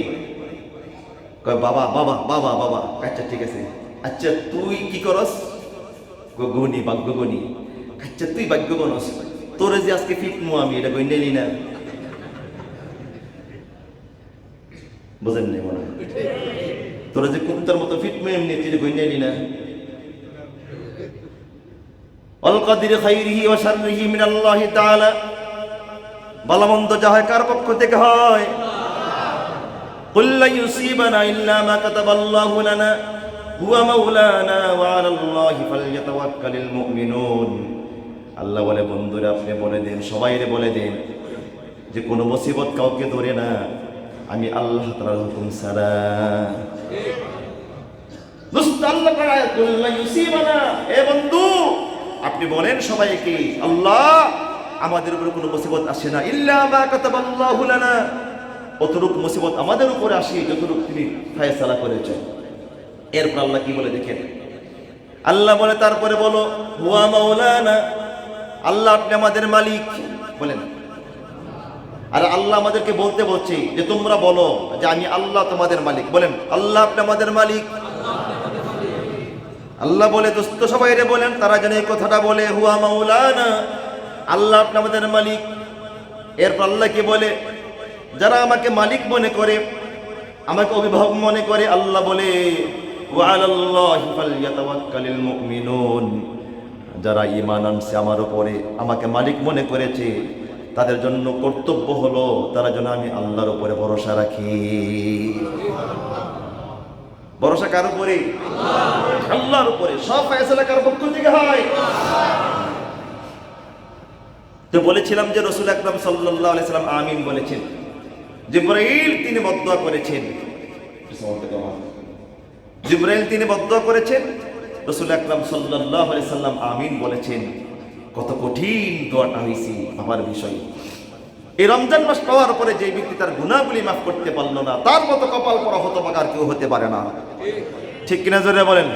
কয় বাবা বাবা বাবা বাবা। আচ্ছা ঠিক আছে, আচ্ছা তুই কি করস? গনি, ভাগ্য গনি। আচ্ছা তুই ভাগ্য গনস, তোরে যে আজকে ফিটমু আমি, এটা গইনে নি না? বোঝেন নাই মনে হয়? তোরা যে কুত্তার মতো ফিটমু এমনি, তুই যে গইনে নি না? আল কাদির খাইরিহি ওয়া শাররিহি মিনাল্লাহি তাআলা। ভালো মন্দ যা হয় কার পক্ষ থেকে হয়? কুল লা ইউসিবানা ইল্লা মা কাতাবাল্লাহু লানা হুয়া মাওলানা ওয়া আলাল্লাহি ফালইয়াতাওয়াক্কালিল মুমিনুন। আল্লাহ বলে, বন্ধুরা আপনি বলে দেন, সবাইরে বলে দেন যে কোনো মুসিবত কাউকে ধরে না আমি আল্লাহ তাআলার হুকুম ছাড়া। দোস্ত আল্লাহ তাআলা কুল লা ইউসিবানা, এ বন্ধু আপনি বলেন সবাইকে, আল্লাহ আমাদের উপর কোনো মুসিবত আসে না ইল্লা মা কাতাবাল্লাহু লানা, অতটুক মুসিবত আমাদের উপরে আসে যতটুকু তিনি ফয়সালা করেছেন। এরপর আল্লাহ কি বলে দেখেন, আল্লাহ বলে তারপরে বলো হুয়া মাওলানা, আল্লাহ আপনি আমাদের মালিক বলেন। আর আল্লাহ আমাদেরকে বলতে বলছে যে তোমরা বলো যে আমি আল্লাহ তোমাদের মালিক, বলেন আল্লাহ আপনি আমাদের মালিক। আল্লাহ বলে দোস্ত সবাইরে বলেন, তারা যেন এই কথাটা বলে হুয়া মাওলানা, আল্লাহ আপনি আমাদের মালিক। এরপর আল্লাহ কি বলে, যারা আমাকে মালিক মনে করে, আমাকে অভিভাবক মনে করে, আল্লাহ বলে ওয়া আলাল্লাহি ফালইয়াতাওয়াক্কালিল মুমিনুন, যারা ঈমান আনছে আমার উপরে, আমাকে মালিক মনে করেছে, তাদের জন্য কর্তব্য হলো তারা যেন আমি আল্লাহর উপরে ভরসা রাখি। ভরসা কার উপরে? আল্লাহর উপরে। সব ফয়সালা কার পক্ষ থেকে হয়? তো বলেছিলাম যে রাসূল আকরাম সাল্লাল্লাহু আলাইহি সাল্লাম আমিন বলেছেন, জিবরাইল তিনি বদদুয়া করেছেন, জিবরাইল তিনি বদদুয়া করেছেন, রাসূল আকরাম সাল্লাল্লাহু আলাইহি সাল্লাম আমিন বলেছেন। কত কঠিন দোয়াটা হয়েছে আমার বিষয়। এই রমজান মাস পাওয়ার পরে যে ব্যক্তি তার গুনাহগুলি মাফ করতে পারলো না, তার মতো কপাল পরা হতভাগা আর কেউ হতে পারে না। ঠিক কিনা জোরে বলেন।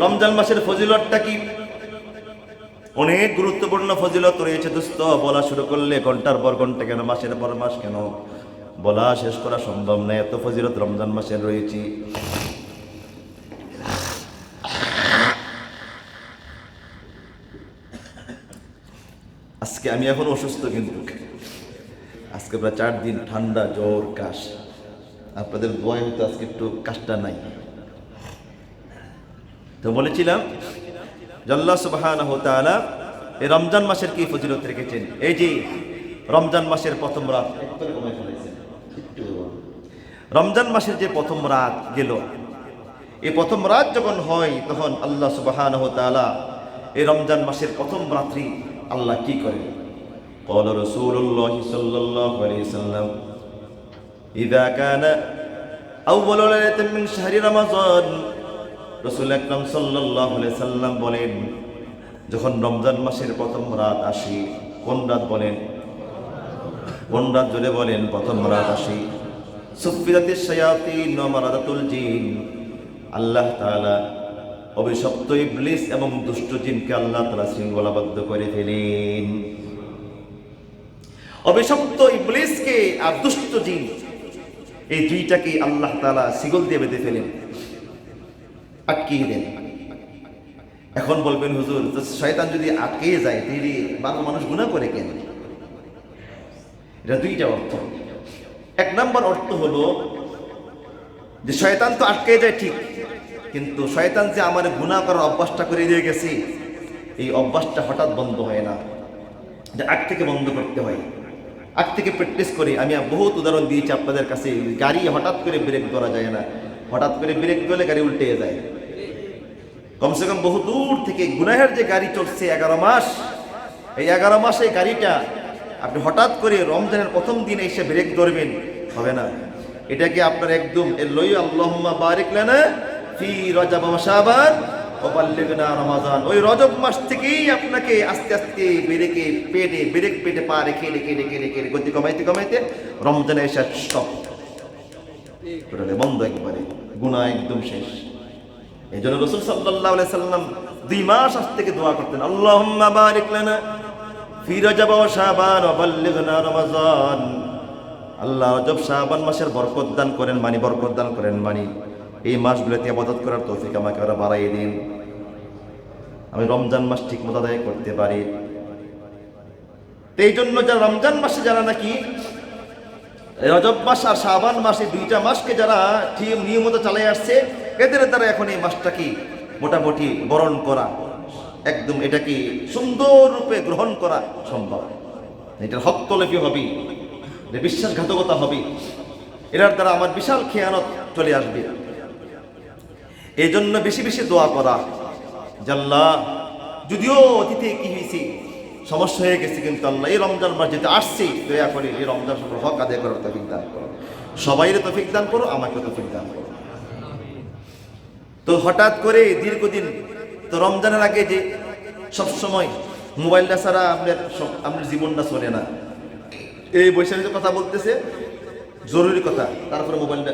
রমজান মাসের ফজিলতটা কি? অনেক গুরুত্বপূর্ণ ফজিলত রয়েছে দোস্ত, বলা শুরু করলে ঘন্টার পর ঘন্টা কেন, মাসের পর মাস কেন, বলা শেষ করা সম্ভব নয়, এত ফজিলত রমজান মাসের রয়েছে। আজকে আমি এখন অসুস্থ, কিন্তু আজকে প্রায় 4 দিন ঠান্ডা, জ্বর, কাশ। আপনাদের দোয়ায় হয়তো আজকে একটু কাশটা নাই। তো বলেছিলাম যে আল্লাহ সুবহানাহু ওয়া তাআলা এই রমজান মাসের কি ফজিলত রেখেছেন। এই যে রমজান মাসের প্রথম রাত, রমজান মাসের যে প্রথম রাত গেল, এই প্রথম রাত যখন হয় তখন আল্লাহ সুবহানাহু ওয়া তাআলা এই রমজান মাসের প্রথম রাত্রি আল্লাহ কি করেন? قال رسول الله صلى الله عليه وسلم إذا كان أول ليلة من شهر رمضان, রাসূল আকরাম সাল্লাল্লাহু আলাইহি সাল্লাম বলেন, যখন রমজান মাসের প্রথম রাত আসে, কোন রাত বলেন? কোন রাত জোরে বলেন? প্রথম রাত আসে। সুফিয়াতিশ শায়াতিন ওয়া মারাদাতুল জিন, আল্লাহ তাআলা অভিশপ্ত ইবলিস এবং দুষ্ট জিনকে আল্লাহ তাআলা শৃঙ্খলাবদ্ধ করে ফেলেন। অভিশপ্ত ইবলিসকে আর দুষ্ট জিন, এই দুইটাকে আল্লাহ তাআলা শিকল দিয়ে বেঁধে ফেলেন, আটকিয়ে দেন। এখন বলবেন হুজুর, শয়তান যদি আটকে যায় তাহলে মানুষ গুনাহ করে কেন? এটা দুইটা অর্থ। এক নম্বর অর্থ হলো যে শয়তান তো আটকে যায় ঠিক, কিন্তু শয়তান যে আমার গুনাহ করার অভ্যাসটা করে দিয়ে গেছে, এই অভ্যাসটা হঠাৎ বন্ধ হয় না, যে আগ থেকে বন্ধ করতে হয়, আগ থেকে প্র্যাকটিস করি। আমি বহুত উদাহরণ দিয়েছি আপনাদের কাছে। গাড়ি হঠাৎ করে ব্রেক ধরা যায় না, হঠাৎ করে ব্রেক ধরলে গাড়ি উল্টে যায়। কমসে কম বহু দূর থেকে গুনাহের যে গাড়ি চলছে 11 মাস, এই 11 মাস এই গাড়িটা আপনি হঠাৎ করে রমজানের প্রথম দিনে এসে ব্রেক ধরবেন, হবে না। এটাকে আপনার একদম লই আল্লাহুম্মা বারিক লানা ফি রজব ওয়া শাবান ওয়া বাল্লিগনা রমাদান, ওই রজব মাস থেকেই আপনাকে আস্তে আস্তে ব্রেক পেটে পা রেখে গতি কমাইতে রমজানে এসে স্টপ করে বন্ধ, একবারে গুনাহ একদম শেষ। এই জন্য রাসূল সাল্লাল্লাহু আলাইহি সাল্লাম 2 মাস আজ থেকে দোয়া করতেন, আল্লাহুম্মা বারিক লানা ফি রজব ওয়া শাবান ওয়া বাল্লিগনা রমাদান। আল্লাহ রজব শাবান মাসের বরকত দান করেন, বরকত দান করেন, এই মাসগুলোতে ইবাদত করার তৌফিক আমাকে আরো বাড়াইয়ে দিন, আমি রমজান মাস ঠিক মতো আদায় করতে পারি। তো এই জন্য যারা রমজান মাসে যারা নাকি রজব মাস আর শাবান মাস, এই 2টা মাসকে যারা ঠিক নিয়মিত চালিয়ে আসছে, এদের দ্বারা এখন এই মাসটা কি মোটামুটি বরণ করা, একদম এটাকে সুন্দর রূপে গ্রহণ করা সম্ভব। এটার হক তলবি হবে, বিশ্বাসঘাতকতা হবে, এরার দ্বারা আমার বিশাল খেয়ানত চলে আসবে। এই জন্য বেশি বেশি দোয়া করা, জাল্লাহ যদিও অতীতে কি হয়েছে সমস্যা হয়ে গেছে, কিন্তু আল্লাহ এই রমজান মাস যেতে আসছে, দয়া করে এই রমজান হক আদায় করার তৌফিক দান করো, সবাইরে তৌফিক দান করো, আমাকে তৌফিক দান করো। তো হঠাৎ করে দীর্ঘদিন তো রমজানের আগে যে সবসময় মোবাইলটা ছাড়া আপনার জীবনটা চলে না, এই বৈশাখী কথা বলতেছে জরুরি কথা, তারপরে মোবাইলটা,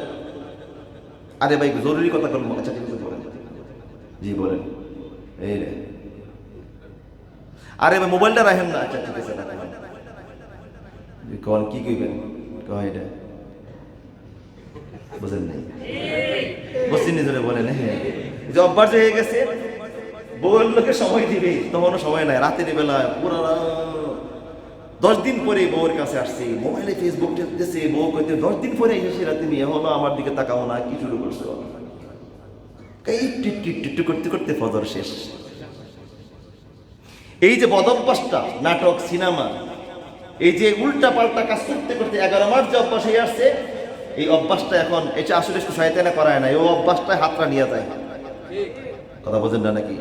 আরে ভাই জরুরি কথা বলবো, আচ্ছা ঠিক আছে বলেন, জি বলেন, এই রে আরে ভাই মোবাইলটা রাখেন না, আচ্ছা ঠিক আছে রাখেন, কল কি কইবেন কয় এটা বুঝেন নাই, বুঝছেন নিজরে বলেন, হ্যাঁ যে অভ্যাস হয়ে গেছে, বউয়ের লোকে সময় দিবে তখনও সময় নাই, রাতের বেলা পুরো 10 দিন পরে বউয়ের কাছে আসছে, মোবাইলে ফেসবুক টেপতেছে, বউ কইতে 10 দিন পরে এসে রাতে নিয়ে হলো আমার দিকে তাকাও না, কি শুরু করছো, এই টিট করতে করতে ফজর শেষ। এই যে বদভ্যাসটা, নাটক সিনেমা, এই যে উল্টা পাল্টা কাজ করতে করতে 11 মাস যে অভ্যাস হয়ে আসছে, এই অভ্যাসটা এখন এটা আসলে শয়তানে করায় না, এই অভ্যাসটা হাতটা নিয়ে যায়, কথা বোঝেন না নাকি?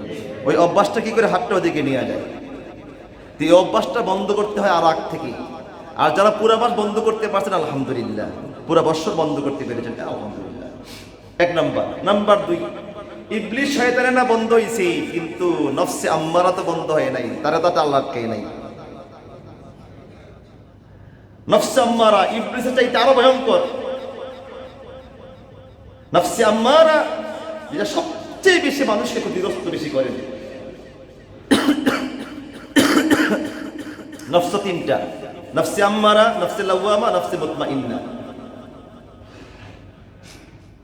ওই অভ্যাসটা কি করে হাতটা ওদিকে নিয়ে যায়? তো এই অভ্যাসটা বন্ধ করতে হয় আর আগ থেকে। আর যারা পুরা মাস বন্ধ করতে পারছেন আলহামদুলিল্লাহ, পুরা বছর বন্ধ করতে পেরেছেন আলহামদুলিল্লাহ। 1 নাম্বার। নাম্বার 2, ইবলিস শয়তানে না বন্ধ হয়েছে, কিন্তু নফসে আম্মারা তো বন্ধ হয় নাই, তারা তো আল্লাহ আটকে নাই। নফসে আম্মারা ইবলিসের চাইতে আরো ভয়ঙ্কর। নফসে আম্মারা যেটা সবচেয়ে বেশি মানুষকে ক্ষতিগ্রস্ত বেশি করে। নফস 3টা, নফসে আম্মারা, নফসে লাওয়ামা, নফসে মুতমাইন্না।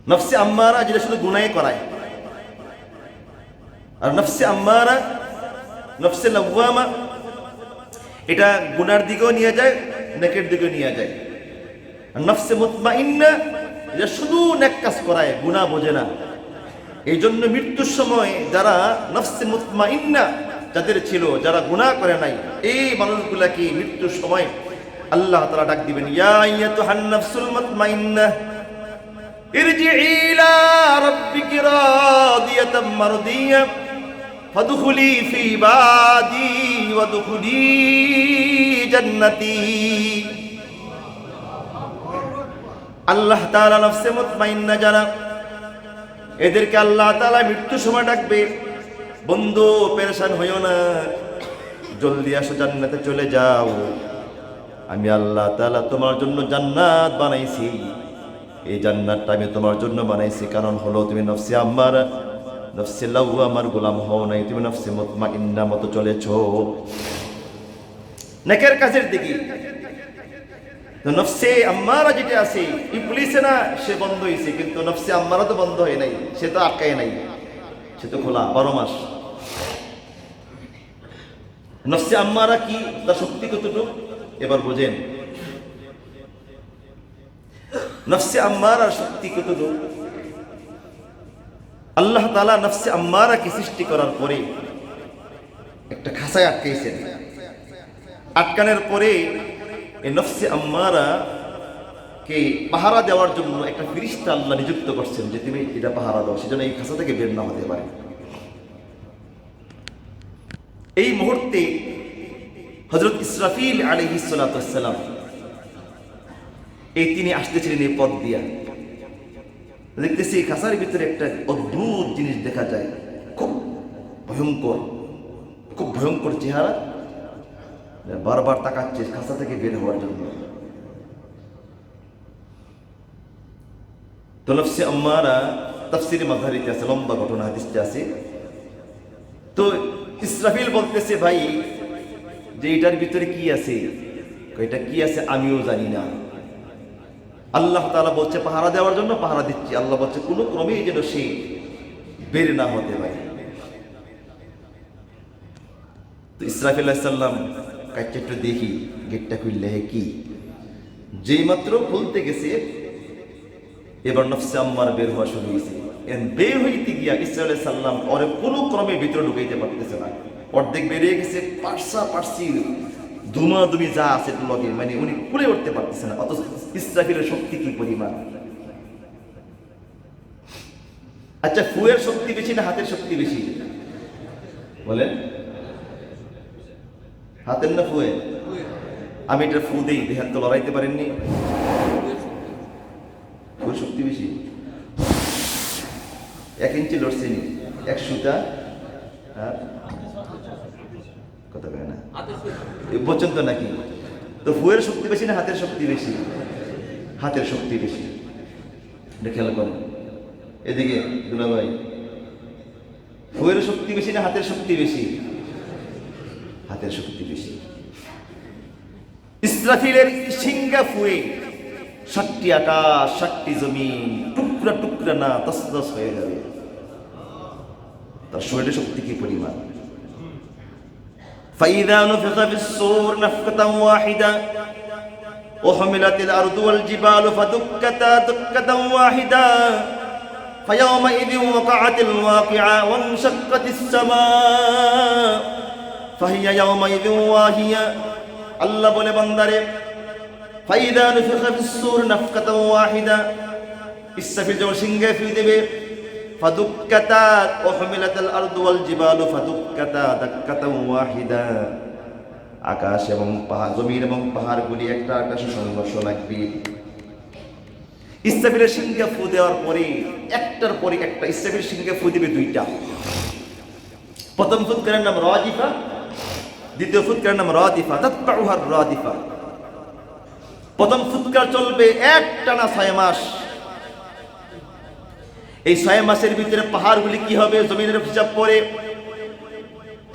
নফসে আম্মারা যেটা শুধু গুনাহ করায়, আর নফসে আম্মারা, নফসে লাওয়ামা এটা গুনার দিকেও নিয়ে যায়, নেকের দিকেও নিয়ে যায়। আর নফসে মুতমাইন্না এটা শুধু নেক কাজ করায়, গুনাহ বোঝে না। এই জন্য মৃত্যুর সময় যারা নফসে মুতমাইন্না যাদের ছিল, যারা গুনাহ করে নাই, এই মানুষগুলাকে মৃত্যুর সময় আল্লাহ তাআলা ডাক দিবেন, ইয়া আইয়াতুহান নাফসুল মুতমাইন্না ইরজিই ইলা রাব্বিকি রাদিয়াতাম মারদিয়া ফাদখুলি ফি ইবাদি ওয়াদখুলি জান্নাতি। আল্লাহ তাআলা নফসে মুতমাইন্না যারা, এদেরকে আল্লাহ তাআলা মৃত্যুর সময় ডাকবে, বন্ধু পেরেশান হইও না, জলদি আসো, জান্নাতে চলে যাও, আমি আল্লাহ তাআলা তোমার জন্য জান্নাত বানাইছি। এই জান্নাতটা আমি তোমার জন্য বানাইছি কারণ হলো তুমি নফসে আম্মারা, নফসে লাওয়ামার গোলাম হও নাই, তুমি নফসে মুতমাইন্না মতো চলেছো নেকের কাজের দিকে। তো নফসে আম্মারা যেটা আছে, ইবলিসে না সে বন্ধ হয়েছে, কিন্তু নফসে আম্মারা তো বন্ধ হয় নাই, সে তো আটকায় নাই, সে তো খোলা 12 মাস। নফসে আম্মারা কি, তার শক্তি কতটুকু এবার বোঝেন। নফসে আম্মারার শক্তি কতটুকু? আল্লাহ তাআলা নফসে আম্মারাকে সৃষ্টি করার পরে একটা খাঁচায় আটকাইছেন। আটকানোর পরে এই নফসে আম্মারা কে পাহারা দেওয়ার জন্য একটা ফেরেশতা আল্লাহ নিযুক্ত করছেন, যে তুমি এটা পাহারা দাও, সেজন্য এই খাঁচা থেকে বের না হতে পারে। এই মুহূর্তে হযরত ইসরাফিল আলাইহিস সালাতু ওয়াস সালাম তিনি আসতেছিলেন এই পথ দিয়া। দেখতেছি খাঁচার ভিতরে একটা অদ্ভুত জিনিস দেখা যায়, খুব ভয়ঙ্কর চেহারা, বারবার তাকাচ্ছে খাঁচা থেকে বের হওয়ার জন্য। তো নফসে আম্মারা তাফসীরে মাযহারিতে আছে, লম্বা ঘটনা হাদিসে আছে। তো ইসরাফিল বলতেছে, ভাই যে এটার ভিতরে কি আছে, এটা কি আছে আমিও জানি না। আল্লাহ তাআলা বলছে পাহারা দেওয়ার জন্য পাহারা দিচ্ছি, আল্লাহ বলছে কোনো ক্রমেই যেন সে বের না হতে পারে। তো ইসরাফিল আলাইহিস সালাম কাইটা একটু দেখি গেটটা খুললে কি, যেই মাত্র খুলতে গেছে এবার নফসে আম্মার বের হওয়া শুরু হয়েছে। বের হইতে গিয়া ইসরাফিল আলাইহিস সালাম ওরে কোনো ক্রমে ভিতরে ঢুকাইতে পারতেছে না, অর্ধেক বেরিয়ে গেছে, পার্সি ধুমাধুমি যা আছে লগে, মানে উনি কুলে উঠতে পারতেছে না, অথচ ইসরাফিলের শক্তি কি পরিমাণ। আচ্ছা, ফুয়ের শক্তি বেশি না হাতের শক্তি বেশি বলেন? হাতের না ফুয়ে? আমি এটা ফু দেই, দেহান তো লড়াইতে পারেননি। ফুয়ের শক্তি বেশি। 1 ইঞ্চি লড়ছেনি, 1 সুতা। আর কথা বলে না বলছেন তো নাকি? তো ফুয়ের শক্তি বেশি না হাতের শক্তি বেশি? হাতের শক্তি বেশি। এটা খেয়াল করেন। এদিকে দুলা ভাই, ফুয়ের শক্তি বেশি না হাতের শক্তি বেশি? হাতের শক্তি বেশি। ইসরাফিলের সিংহা ফুয়ে 7টি আকাশ 7টি জমিন টুকরা টুকরা না তসতস হয়ে যাবে। তার শরীরের শক্তি কি পরিমাণ। فإذا نفخ في الصور نفخة واحدة وحملت الأرض والجبال فدكتا دكة واحدة فيومئذ وقعت الواقعة وانشقت السماء فهي يومئذ واهية الله বলে বান্দারে فإذا نفخ في الصور نفخة واحدة ইসরাফিল যখন সিংহে ফু দেবে فدكتا وحملت الأرض والجبال فدكتا دكة واحدة আকাশ এবং পাহাড়, জমিন এবং পাহাড়গুলি একটা আকাশে সংঘর্ষ লাগবে। ইসরাফিলের সিংহে ফু দেওয়ার পরে একটার পরে একটা ইসরাফিল সিংহে ফু দিবে 2টা। প্রথম ফুৎকারের নাম রাদিফা, দ্বিতীয় ফুৎকারের নাম রাদিফা তাতবাউহা রাদিফা। প্রথম ফুৎকার চলবে একটানা 6 মাস। এই 6 মাসের ভিতরে পাহাড়গুলি কি হবে, জমিনের হিসাব পরে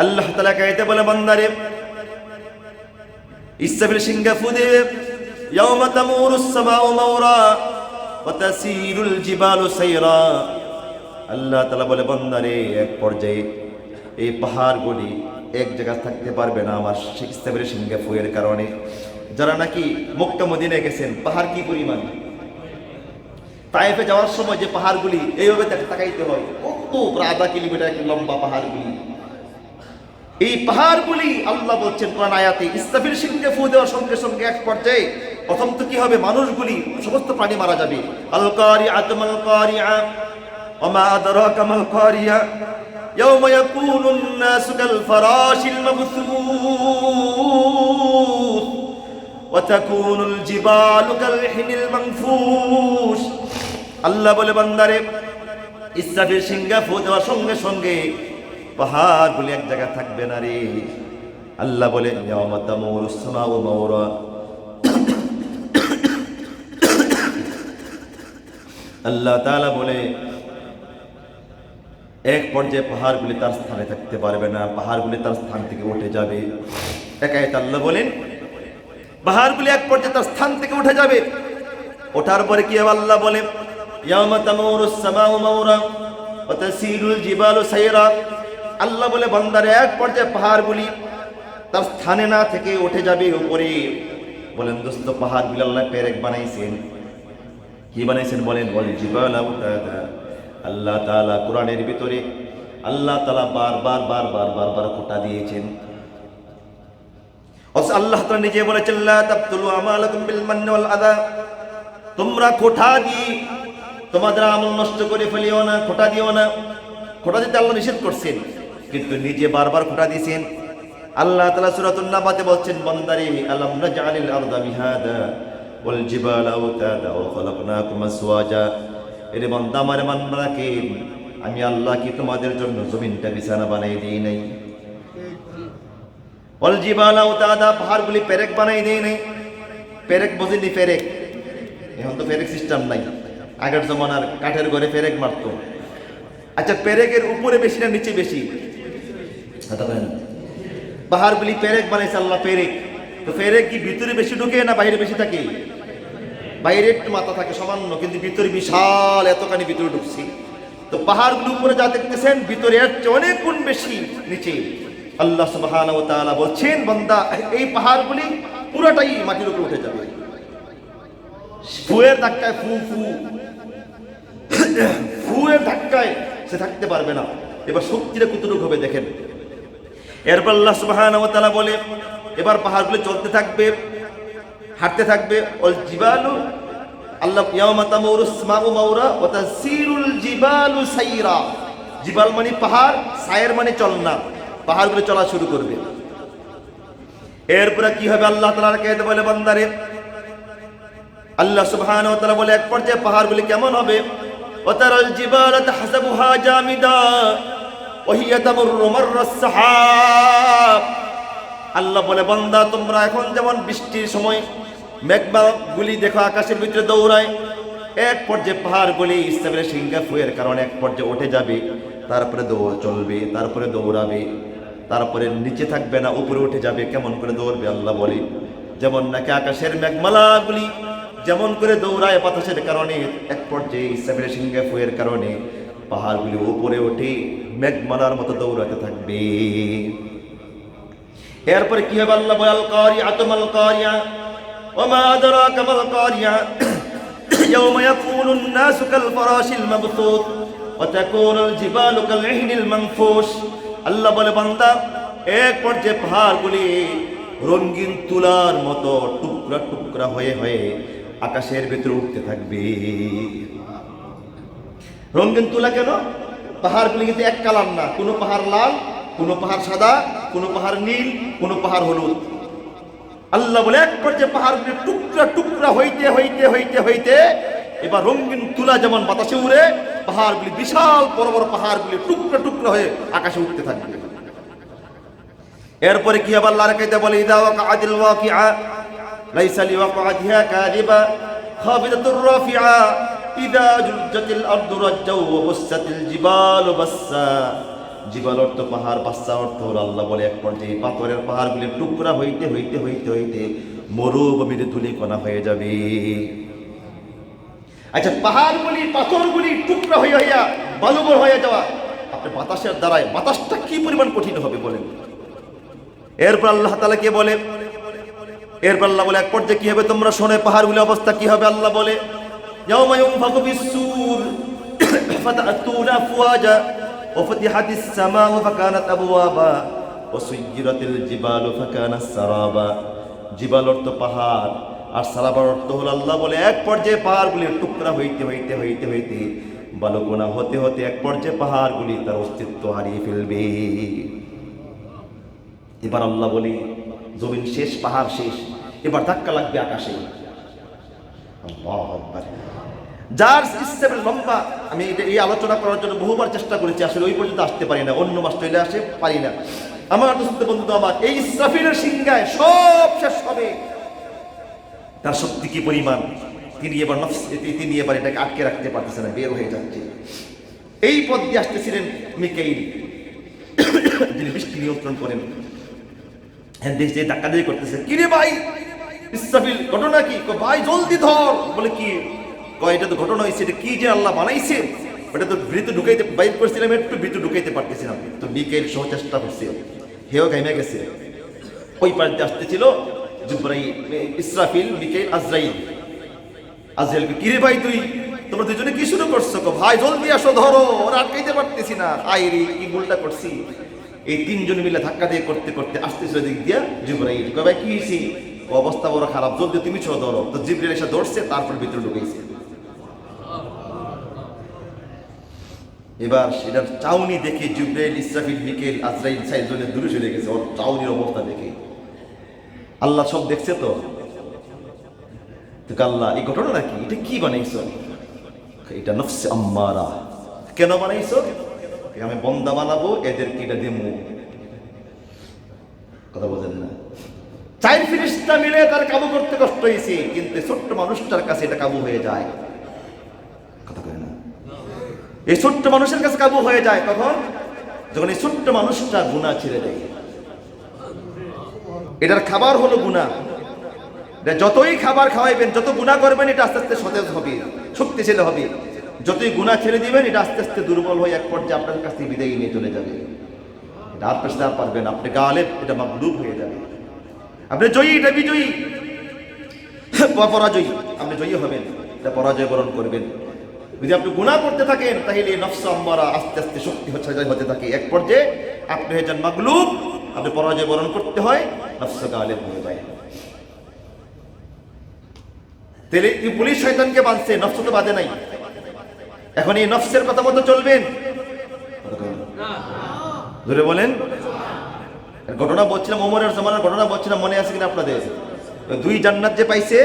আল্লাহ তাআলা কাইতে বলে বান্দারে ইসরাফিল সিংহে ফু দিবে ইয়াউমা তামুরুস সামাউ মাওরা ওয়া তাসিরুল জিবালু সাইরা। আল্লাহ তাআলা বলে বান্দারে এক পর্যায়ে এই পাহাড়গুলি এক জায়গায় থাকতে পারবে না আমার ইসরাফিল সিংহে ফুয়ের কারণে। যারা নাকি মক্কা মদিনায় গেছেন, পাহাড় কি পরিমাণ। তায়েফে যাওয়ার সময় যে পাহাড়গুলি এইভাবে তাকাইতে হয়, কত প্রায় 0.5 কিলোমিটার লম্বা পাহাড়গুলি। এই পাহাড়গুলি আল্লাহ বলছেন কোরআন আয়াতে ইসরাফিল সিংহে ফু দেওয়ার সঙ্গে সঙ্গে এক পর্যায়ে প্রথম তো কি হবে, মানুষগুলি সমস্ত প্রাণী মারা যাবে। আল কারিআতু মাল কারিআ ওয়া মা আদরাকা মাল কারিআ ইয়াওমা ইয়াকুনুন নাসু কাল ফারাশিল মাবসুস ওয়া তাকুনুল জিবালু কাল হিনিল মানফুশ। আল্লাহ বলে বান্দারে ইসরাফিল সিংহে ফু দেওয়ার সঙ্গে সঙ্গে পাহাড়গুলি এক জায়গায় থাকবে না রে। আল্লাহ বলে ইয়াউমা তামুরুস সামাউ মাওরা। আল্লাহ তাআলা বলে এক পর্যায়ে পাহাড়গুলি তার স্থানে থাকতে পারবে না, পাহাড়গুলি তার স্থান থেকে উঠে যাবে। একায়েত আল্লাহ বলেন পাহাড়গুলি এক পর্যায়ে তার স্থান থেকে উঠে যাবে। ওঠার পরে কি হবে, আল্লাহ বলে ইয়াউমা তামুরুস সামাউ মাওরা ওয়া তাসিরুল জিবালু সাইরা। আল্লাহ বলে বান্দারে এক পর্যায়ে পাহাড়গুলি তার স্থানে না থেকে উঠে যাবে উপরে। বলেন দোস্ত, পাহাড়গুলি আল্লাহ পেরেক বানাইছেন। কি বানাইছেন বলেন? বলে জিবাল আউতাদা। আল্লাহ তাআলা কোরআনের ভিতরে আল্লাহ তাআলা বারবার খোঁটা দিয়েছেন। আল্লাহ তাআলা নিজে বলেছেন লা তাবতুলু আমালাকুম বিল মান্নি ওয়াল আযা। তোমরা খোঁটা দিয়ে তোমাদের আমল নষ্ট করে ফেলিও না, খোঁটা দিও না। খোঁটা দিতে আল্লাহ নিষেধ করছেন, কিন্তু নিজে বারবার খোঁটা দিয়েছেন। আল্লাহ তাআলা সূরাতুন নাবাতে বলছেন বান্দারে আলাম নাজআলিল আরদা মিহাদা ওয়াল জিবালা আওতাদা ওয়া খালাকনাকুম আসওয়াজা। এরে বান্দা আমার মান রাখেন, আমি আল্লাহ কি তোমাদের জন্য জমিনটা বিছানা বানাই দেই নাই? ওয়াল জিবালা আওতাদা, পাহাড়গুলি পেরেক বানাই দেই নাই। পেরেক বুঝিনি? পেরেক এখন তো পেরেক সিস্টেম নাই। আগের জমানার কাঠের ঘরে পেরেক মারতো। আচ্ছা, পেরেকের উপরে বেশি না নিচে বেশি? পাহাড়গুলি পেরেক বানাইছে আল্লাহ, পেরেক। তো পেরেক কি ভিতরে বেশি ঢুকে না বাইরে বেশি থাকে? বাইরে একটু মাথা থাকে সামান্য, কিন্তু ভিতরে বিশাল এতখানি ভিতরে ঢুকছি। তো পাহাড়গুলি উপরে যা দেখতেছেন, ভিতরে এর চেয়ে অনেক গুণ বেশি নিচে। আল্লাহ সুবহানাহু ওয়া তাআলা বলছেন বান্দা এই পাহাড়গুলি পুরোটাই মাটির উপরে উঠে যাবে। ফুয়ের ধাক্কায় ফুয়ের ধাক্কায় সে থাকতে পারবে না। এবার শক্তিটা কতটুকু হবে দেখেন। এরপর আল্লাহ সুবহানাহু ওয়া তাআলা বলে এবার পাহাড়গুলি চলতে থাকবে, হাঁটতে থাকবে। ওয়াল জিবালু আল্লাহ ইয়াউমা তামুরুস সামাউ মাউরা ওয়া তাসিরুল জিবালু সাইরা। জিবাল মানে পাহাড়, সায়ের মানে চলনা, পাহাড়গুলো চলা শুরু করবে। এরপরে কি হবে আল্লাহ তাআলার কাছে বলে বান্দারে, আল্লাহ সুবহানাহু ওয়া তাআলা বলে এক পর্যায়ে পাহাড়গুলি কেমন হবে, ওয়া তারাল জিবালা তাহসাবুহা জামিদা ওয়া হিয়া তামুররু মাররাস সাহাব। আল্লাহ বলে বান্দা তোমরা এখন যেমন বৃষ্টির সময় মেঘগুলি দেখো আকাশের ভিতরে দৌড়ায়, এক পর্যায়ে পাহাড়গুলি ইসলামের সিংহা ফুয়ের কারণে এক পর্যায়ে উঠে যাবে, তারপরে দৌড় চলবে, তারপরে দৌড়াবে, তারপরে নিচে থাকবে না, উপরে উঠে যাবে। কেমন করে দৌড়বে আল্লাহ বলে, যেমন নাকি আকাশের মেঘমালাগুলি যেমন করে দৌড়ায় বাতাসের কারণে, এক পর্যায়ে ইসলামের সিংহা ফুয়ের কারণে পাহাড়গুলি উপরে উঠে মেঘমালার মতো দৌড়াতে থাকবে। এরপরে কি হবে আল্লাহ বলে, আল কারিআতু মাল কারিআ ওয়া মা আদরাকা মাল কারিআ ইয়াওমা ইয়াকুনুন নাসু কাল ফারাশিল মাবসুত ওয়া তাকুনুল জিবালু কাল ইহনিল মানফুশ। আল্লাহ বলে বান্দা এক পর্যায়ে পাহাড়গুলি রঙিন তুলার মতো টুকরা টুকরা হয়ে হয়ে আকাশের ভেতরে উঠতে থাকবে। রঙিন তুলা কেন? পাহাড়গুলি কিন্তু এক কালার না, কোনো পাহাড় লাল, কোনো পাহাড় সাদা, কোনো পাহাড় নীল, কোনো পাহাড় হলুদ। আল্লাহ বলে এক পর্যায়ে পাহাড়গুলি টুকরা টুকরা হইতে হইতে হইতে হইতে এবার রঙিন তুলা যেমন বাতাসে উড়ে, পাহাড়গুলি বিশাল বড় বড় পাহাড়গুলি টুকরা টুকরা হয়ে আকাশে উঠতে থাকবে। এরপরে কি হবে আল্লাহর কাছে বলে, ইযা ওয়াকাআতিল ওয়াকিআ লাইসা লিওয়াকাআতিহা কাযিবা খাফিদাতুর রাফিআ ইযা জুজ্জাতিল আরদু রাজ্জা ওয়া বুসাতিল জিবালু বাসসা। জিবাল অর্থ পাহাড়, বাসসা অর্থ হলো আল্লাহ বলে এক পর্যায়ে পাথরের পাহাড়গুলি টুকরা হইতে হইতে হইতে হইতে মরুভূমির ধূলিকণা হয়ে যাবে। আচ্ছা, পাহাড়গুলি পাথরগুলি টুকরা হইয়া হইয়া বালুময় হয়ে যাওয়া, আপনি বাতাসের দ্বারায় বাতাসটা কি পরিমাণ কঠিন হবে বলেন। এরপর আল্লাহ তাআলা কে বলে, এরপর আল্লাহ বলে এক পর্যায়ে কি হবে তোমরা শোনে, পাহাড়গুলির অবস্থা কি হবে। আল্লাহ বলে, ইয়াউমা ইউনফাখু ফিস-সূর ফাতা'তুনা আফওয়াজা ওয়া ফুতিহাতিস সামাউ ফাকানাত আবওয়াবা ওয়া সুয়্য়িরাতিল জিবালু ফাকানাত সারাবা। জিবাল অর্থ পাহাড়, আর সারাবার অর্থ হলো আল্লাহ বলে এক পর্যায়ে পাহাড়গুলি টুকরা হইতে হইতে হইতে হইতে বালুকণা হতে হতে এক পর্যায়ে পাহাড়গুলি তার অস্তিত্ব হারিয়ে ফেলবে। এবার আল্লাহ বলি জমিন শেষ, পাহাড় শেষ, এবার ধাক্কা লাগবে আকাশে। আল্লাহু আকবার। যার ইসলামের লম্বা, আমি এই আলোচনা করার জন্য বহুবার চেষ্টা করেছি, আসলে ওই পর্যন্ত আসতে পারি না, অন্য মাস চলে আসে পারি না। আমার দোস্ত বন্ধু আমার, এই ইসরাফিলের সিংহায় সব শেষ হবে। তার শক্তি কি পরিমাণ, তিনি এবার এটাকে আটকে রাখতে পারতেছে না, বের হয়ে যাচ্ছে। এই পথ দিয়ে আসতেছিলেন মিকাইল, যিনি বৃষ্টি নিয়ন্ত্রণ করেন। হ্যাঁ, দেশ যে ধাক্কা দিয়ে করতেছে, কিরে ভাই ইসরাফিল ঘটনা কি? ভাই জলদি ধর। বলে কি? এটা তো ঘটনা হয়েছে, এটা কি যে আল্লাহ বানাইছে, ওটা তো ভিতরে ঢুকাইতে বাইর করছিলাম, একটু ভিতরে ঢুকাইতে পারতেছিলাম। তো মিকাইল সহ চেষ্টা করছে, হেও ঘাইমে গেছে। ওই পাশে আসতেছিল জিবরাইল, ইসরাফিল, মিকাইল, আজরাইল। আজরাইলকে, কিরে ভাই তোমরা দুজনে কি শুরু করছো? ভাই জলদি আসো, ধরো, ওরা আটকাইতে পারতেছি না। আইরে কি ভুলটা করছি। এই তিনজন মিলে ধাক্কা দিয়ে করতে করতে আসতেছিল দিক দিয়া জিবরাইল। ভাই কি হয়েছে? অবস্থা বড় খারাপ, জলদি তুমি ছ ধরো। তো জিবরাইল এসে ধরছে, তারপর ভিতরে ঢুকেছে। এবার সেটার চাউনি দেখে জিবরাইল, ইসরাফিল, মিকাইল, আজরাইল চারজনে দূরে চলে গেছে ওর চাউনির অবস্থা দেখে। আল্লাহ সব দেখছে তো। আল্লাহ, এই ঘটনা নাকি? এটা কি বানাইছ? এটা নফসে আম্মারা। কেন বানাইছ? আমি বন্দা বানাবো, এদেরকে এটা দেবো। কথা বোঝেন না? চার ফেরেশতা মিলে তার কাবু করতে কষ্ট হয়েছে, কিন্তু ছোট্ট মানুষটার কাছে এটা কাবু হয়ে যায়। কথা কয় না? এই ছোট্ট মানুষের কাছে কাবু হয়ে যায় কখন? যখন এই ছোট্ট মানুষটা গুনাহ ছেড়ে দেয়। এটার খাবার হলো গুনাহ। যতই খাবার খাওয়াইবেন, যত গুনাহ করবেন, এটা আস্তে আস্তে সতেজ হবে, শক্তিশালী হবে। যতই গুনাহ ছেড়ে দিবেন, এটা আস্তে আস্তে দুর্বল হয়ে এক পর্যায়ে আপনার কাছ থেকে বিদায় নিয়ে চলে যাবে। এটা আর পেছনে আর পারবেন, আপনি গালেব, এটা মাগলুব হয়ে যাবে। আপনি জয়ী, এটা বিজয়ী, পরাজয়ী, আপনি জয়ী হবেন, এটা পরাজয় বরণ করবেন। যদি আপনি গুনাহ করতে থাকেন, তাহলে নফস আম্মারা আস্তে আস্তে শক্তি হতে থাকে। এক পর্যায়ে আপনি হয়ে যান মাগলুব, আপনি পরাজয় বরণ করতে হয়, নফস গালিব হয়ে যায়। তাহলে পুলিশ শয়তানকে বাঁধছে, নফস তো বাঁধে নাই। এখন এই নফসের কথা মতো চলবেন? ধরে বলেন। ঘটনা বলছিলাম, ওমরের জামানার ঘটনা বলছিলাম, মনে আছে কিনা আপনাদের? দুই জান্নাত যে পাইছে,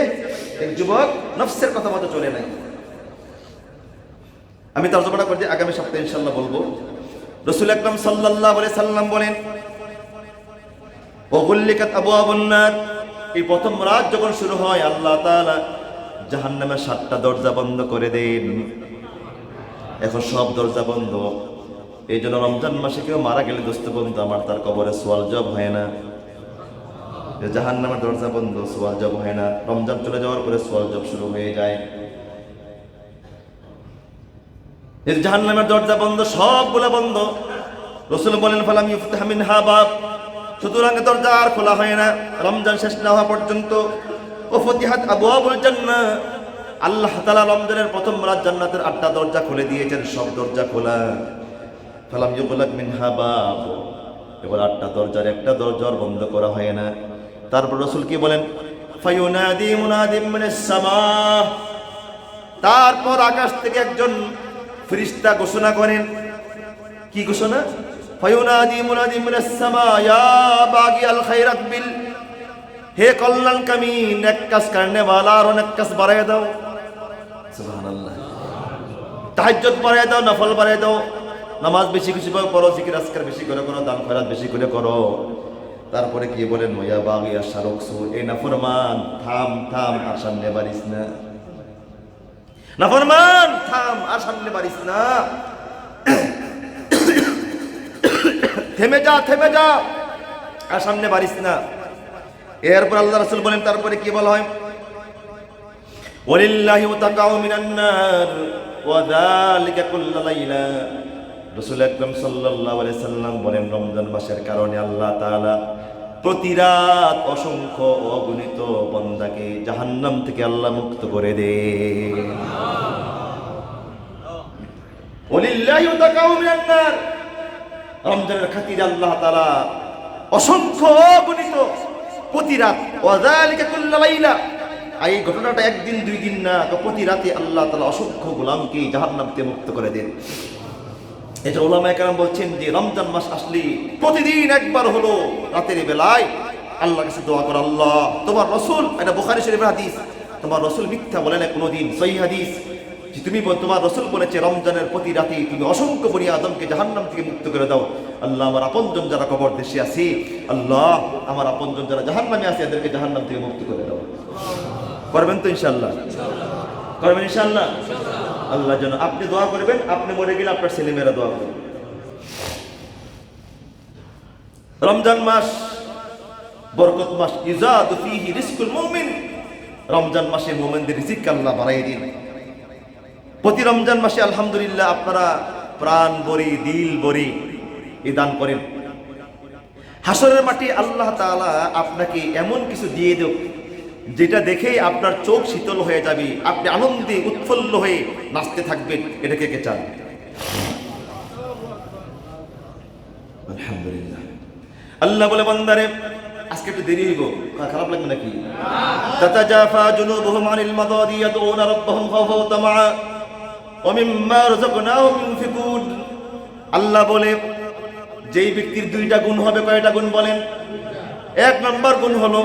এক যুবক নফসের কথা মতো চলে নাই। আমি তর্জমা করে আগামী সপ্তাহে ইনশাআল্লাহ বলবো। রাসূল আকরাম সাল্লাল্লাহু আলাইহি সাল্লাম বলেন, ওয়াগুল্লিকাত আবওয়াবুন নার, এই প্রথম রাত যখন শুরু হয় আল্লাহ তাআলা জাহান্নামের 7টা দরজা বন্ধ করে দেন। এখন সব দরজা বন্ধ। এই জন্য রমজান মাসে কেউ মারা গেলে দোস্ত বন্ধু আমার তার কবরে সোয়াল জব হয় না। জাহান্নামের দরজা বন্ধ, সোয়াল জব হয় না। রমজান চলে যাওয়ার পরে সোয়াল জব শুরু হয়ে যায়। জাহান্নামের দরজা বন্ধ, সবগুলা বন্ধ। রাসূল বলেন, ফালাম ইফতাহ মিনহা বাব, সুতরাং দরজা আর খোলা হয় না রমজান শেষ না হওয়া পর্যন্ত। ও ফতিহাত আবওয়াবুল জান্নাহ, আল্লাহ তাআলা রমজানের প্রথম রাত জান্নাতের 8টা দরজা খুলে দিয়েছেন, সব দরজা খোলা। ফালাম ইউগলাক মিনহা বাব, এবার 8টা দরজার একটা দরজার বন্ধ করা হয় না। তারপর রাসূল কি বলেন, ফায়ুনাদি মুনাদিম মিনাস সামা, তারপর আকাশ থেকে একজন ফেরেশতা ঘোষণা করেন। কি ঘোষণা? ফায়ুনাদি মুনাদিম মিনাস সামা ইয়া বাগিয়াল খায়রাত বিল, হে কল্যাণকামী নেক কাজ করনে वाला আর নেক কাজ বাড়ায় দাও। সুবহানাল্লাহ। তাহাজ্জুদ বাড়ায় দাও, নফল বাড়ায় দাও, নামাজ বেশি বেশি পড়ো, জিকির আজকার বেশি করে করো, দান খয়রাত বেশি করে করো। তারপরে কি বলেন, ওয়া বাগিয়া শারকসু, এ নাফরমান থাম থাম, আর সামনে বাড়িস না। নাফরমান থাম, আর সামনে বাড়িস না, থেমে যা থেমে যা, আর সামনে বাড়িস না। এরপর আল্লাহ রাসূল বলেন, তারপরে কি বলা হয়, ওয়ালিল্লাহি ওয়াতাকাউ মিনান নার ওয়া যালিকা কুল্লা লাইলা। রাসূল আকরাম সাল্লাল্লাহু আলাইহি সাল্লাম বলেন, রমজান মাসের কারণে আল্লাহ তাআলা প্রতি রাত অসংখ্য অগণিত বান্দাকে জাহান্নাম থেকে আল্লাহ মুক্ত করে দেন। ওয়ালিল্লাহি ওয়াতাকাউ মিনান নার, রমজানের খাতিরে আল্লাহ তাআলা অসংখ্য অগণিত প্রতি রাত, ওয়া যালিকা কুল্লা লাইলা, এই ঘটনাটা একদিন দুই দিন না, প্রতি রাতে আল্লাহ তাআলা অসংখ্য গোলামকে জাহান্নাম থেকে মুক্ত করে দেন। এটা উলামায়ে কেরাম বলছেন যে রমজান মাস আসলে প্রতিদিন একবার হলো রাতের বেলায় আল্লাহর কাছে দোয়া করো, আল্লাহ তোমার রাসূল, এটা বুখারী শরীফের হাদিস, তোমার রাসূল মিথ্যা বলে না কোনোদিন, সহিহ হাদিস, যে তুমি তোমার রাসূল বলেছে রমজানের প্রতি রাতে তুমি অসংখ্য বনি আদমকে জাহান্নাম থেকে মুক্ত করে দাও। আল্লাহ আমার আপনজন যারা কবর দেশে আছে, আল্লাহ আমার আপনজন যারা জাহান্নামে আছে এদেরকে জাহান্নাম থেকে মুক্ত করে দাও। করবেন তো ইনশাআল্লাহ? করবেন ইনশাআল্লাহ? আল্লাহ যেন আপনি দোয়া করবেন, আপনি মরে গেলে আপনার ছেলেমেয়েরা দোয়া করবে। রমজান মাস বরকত মাস, ইজাদু ফীহি রিজকুল মুমিন, রমজান মাসে মুমিনদের রিজিক আল্লাহ বাড়াই দিন। প্রতি রমজান মাসে আলহামদুলিল্লাহ আপনারা প্রাণ ভরি দিল ভরি এই দান করেন। হাসরের মাঠে আল্লাহ তাআলা আপনাকে এমন কিছু দিয়ে দেব যেটা দেখেই আপনার চোখ শীতল হয়ে যাবে, আপনি আনন্দে উৎফুল্ল হয়ে নাচতে থাকবেন। এটা কে কে চান? আলহামদুলিল্লাহ। আল্লাহ বলে, বান্দারে আজকে একটু দেরি হইব, খারাপ লাগবে নাকি? তাতাজাফা জুনুবুহুম আনিল মাদাদি ইয়াদউনা রাব্বাহুম খাওফাও ওয়া তামআ ওয়া মিম্মা রাযাকনাহুম ইউনফিকুন। আল্লাহ বলে, যেই ব্যক্তির দুইটা গুণ হবে, কয়টা গুণ বলেন? এক নম্বর গুণ হলো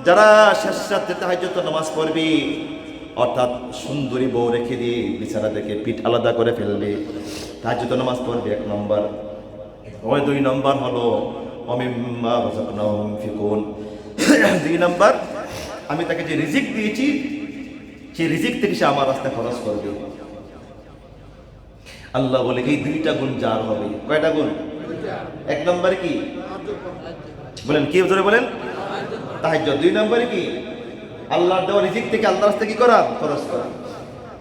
যারা শেষ রাতে তাহাজ্জুদ নামাজ পড়বে, অর্থাৎ সুন্দরী বউ রেখে দিয়ে বিছানা থেকে পিঠ আলাদা করে ফেলবে, তাহাজ্জুদ নামাজ পড়বে, এক নম্বর। ওই দুই নম্বর হলো ওমিম্মা রাযাকনাহুম ইউনফিকুন, দুই নম্বর আমি তাকে যে রিজিক দিয়েছি সেই রিজিক থেকে সে আমার রাস্তায় খরচ করবে। আল্লাহ বলে এই দুইটা গুণ যার হবে, কয়টা গুণ? এক নম্বরে কি বলেন? কি জোরে বলেন? তাহাজ্জুদ। দুই নম্বরে কি? আল্লাহর দেওয়া রিজিক থেকে আল্লাহর রাস্তায় কি করা? খরচ করা।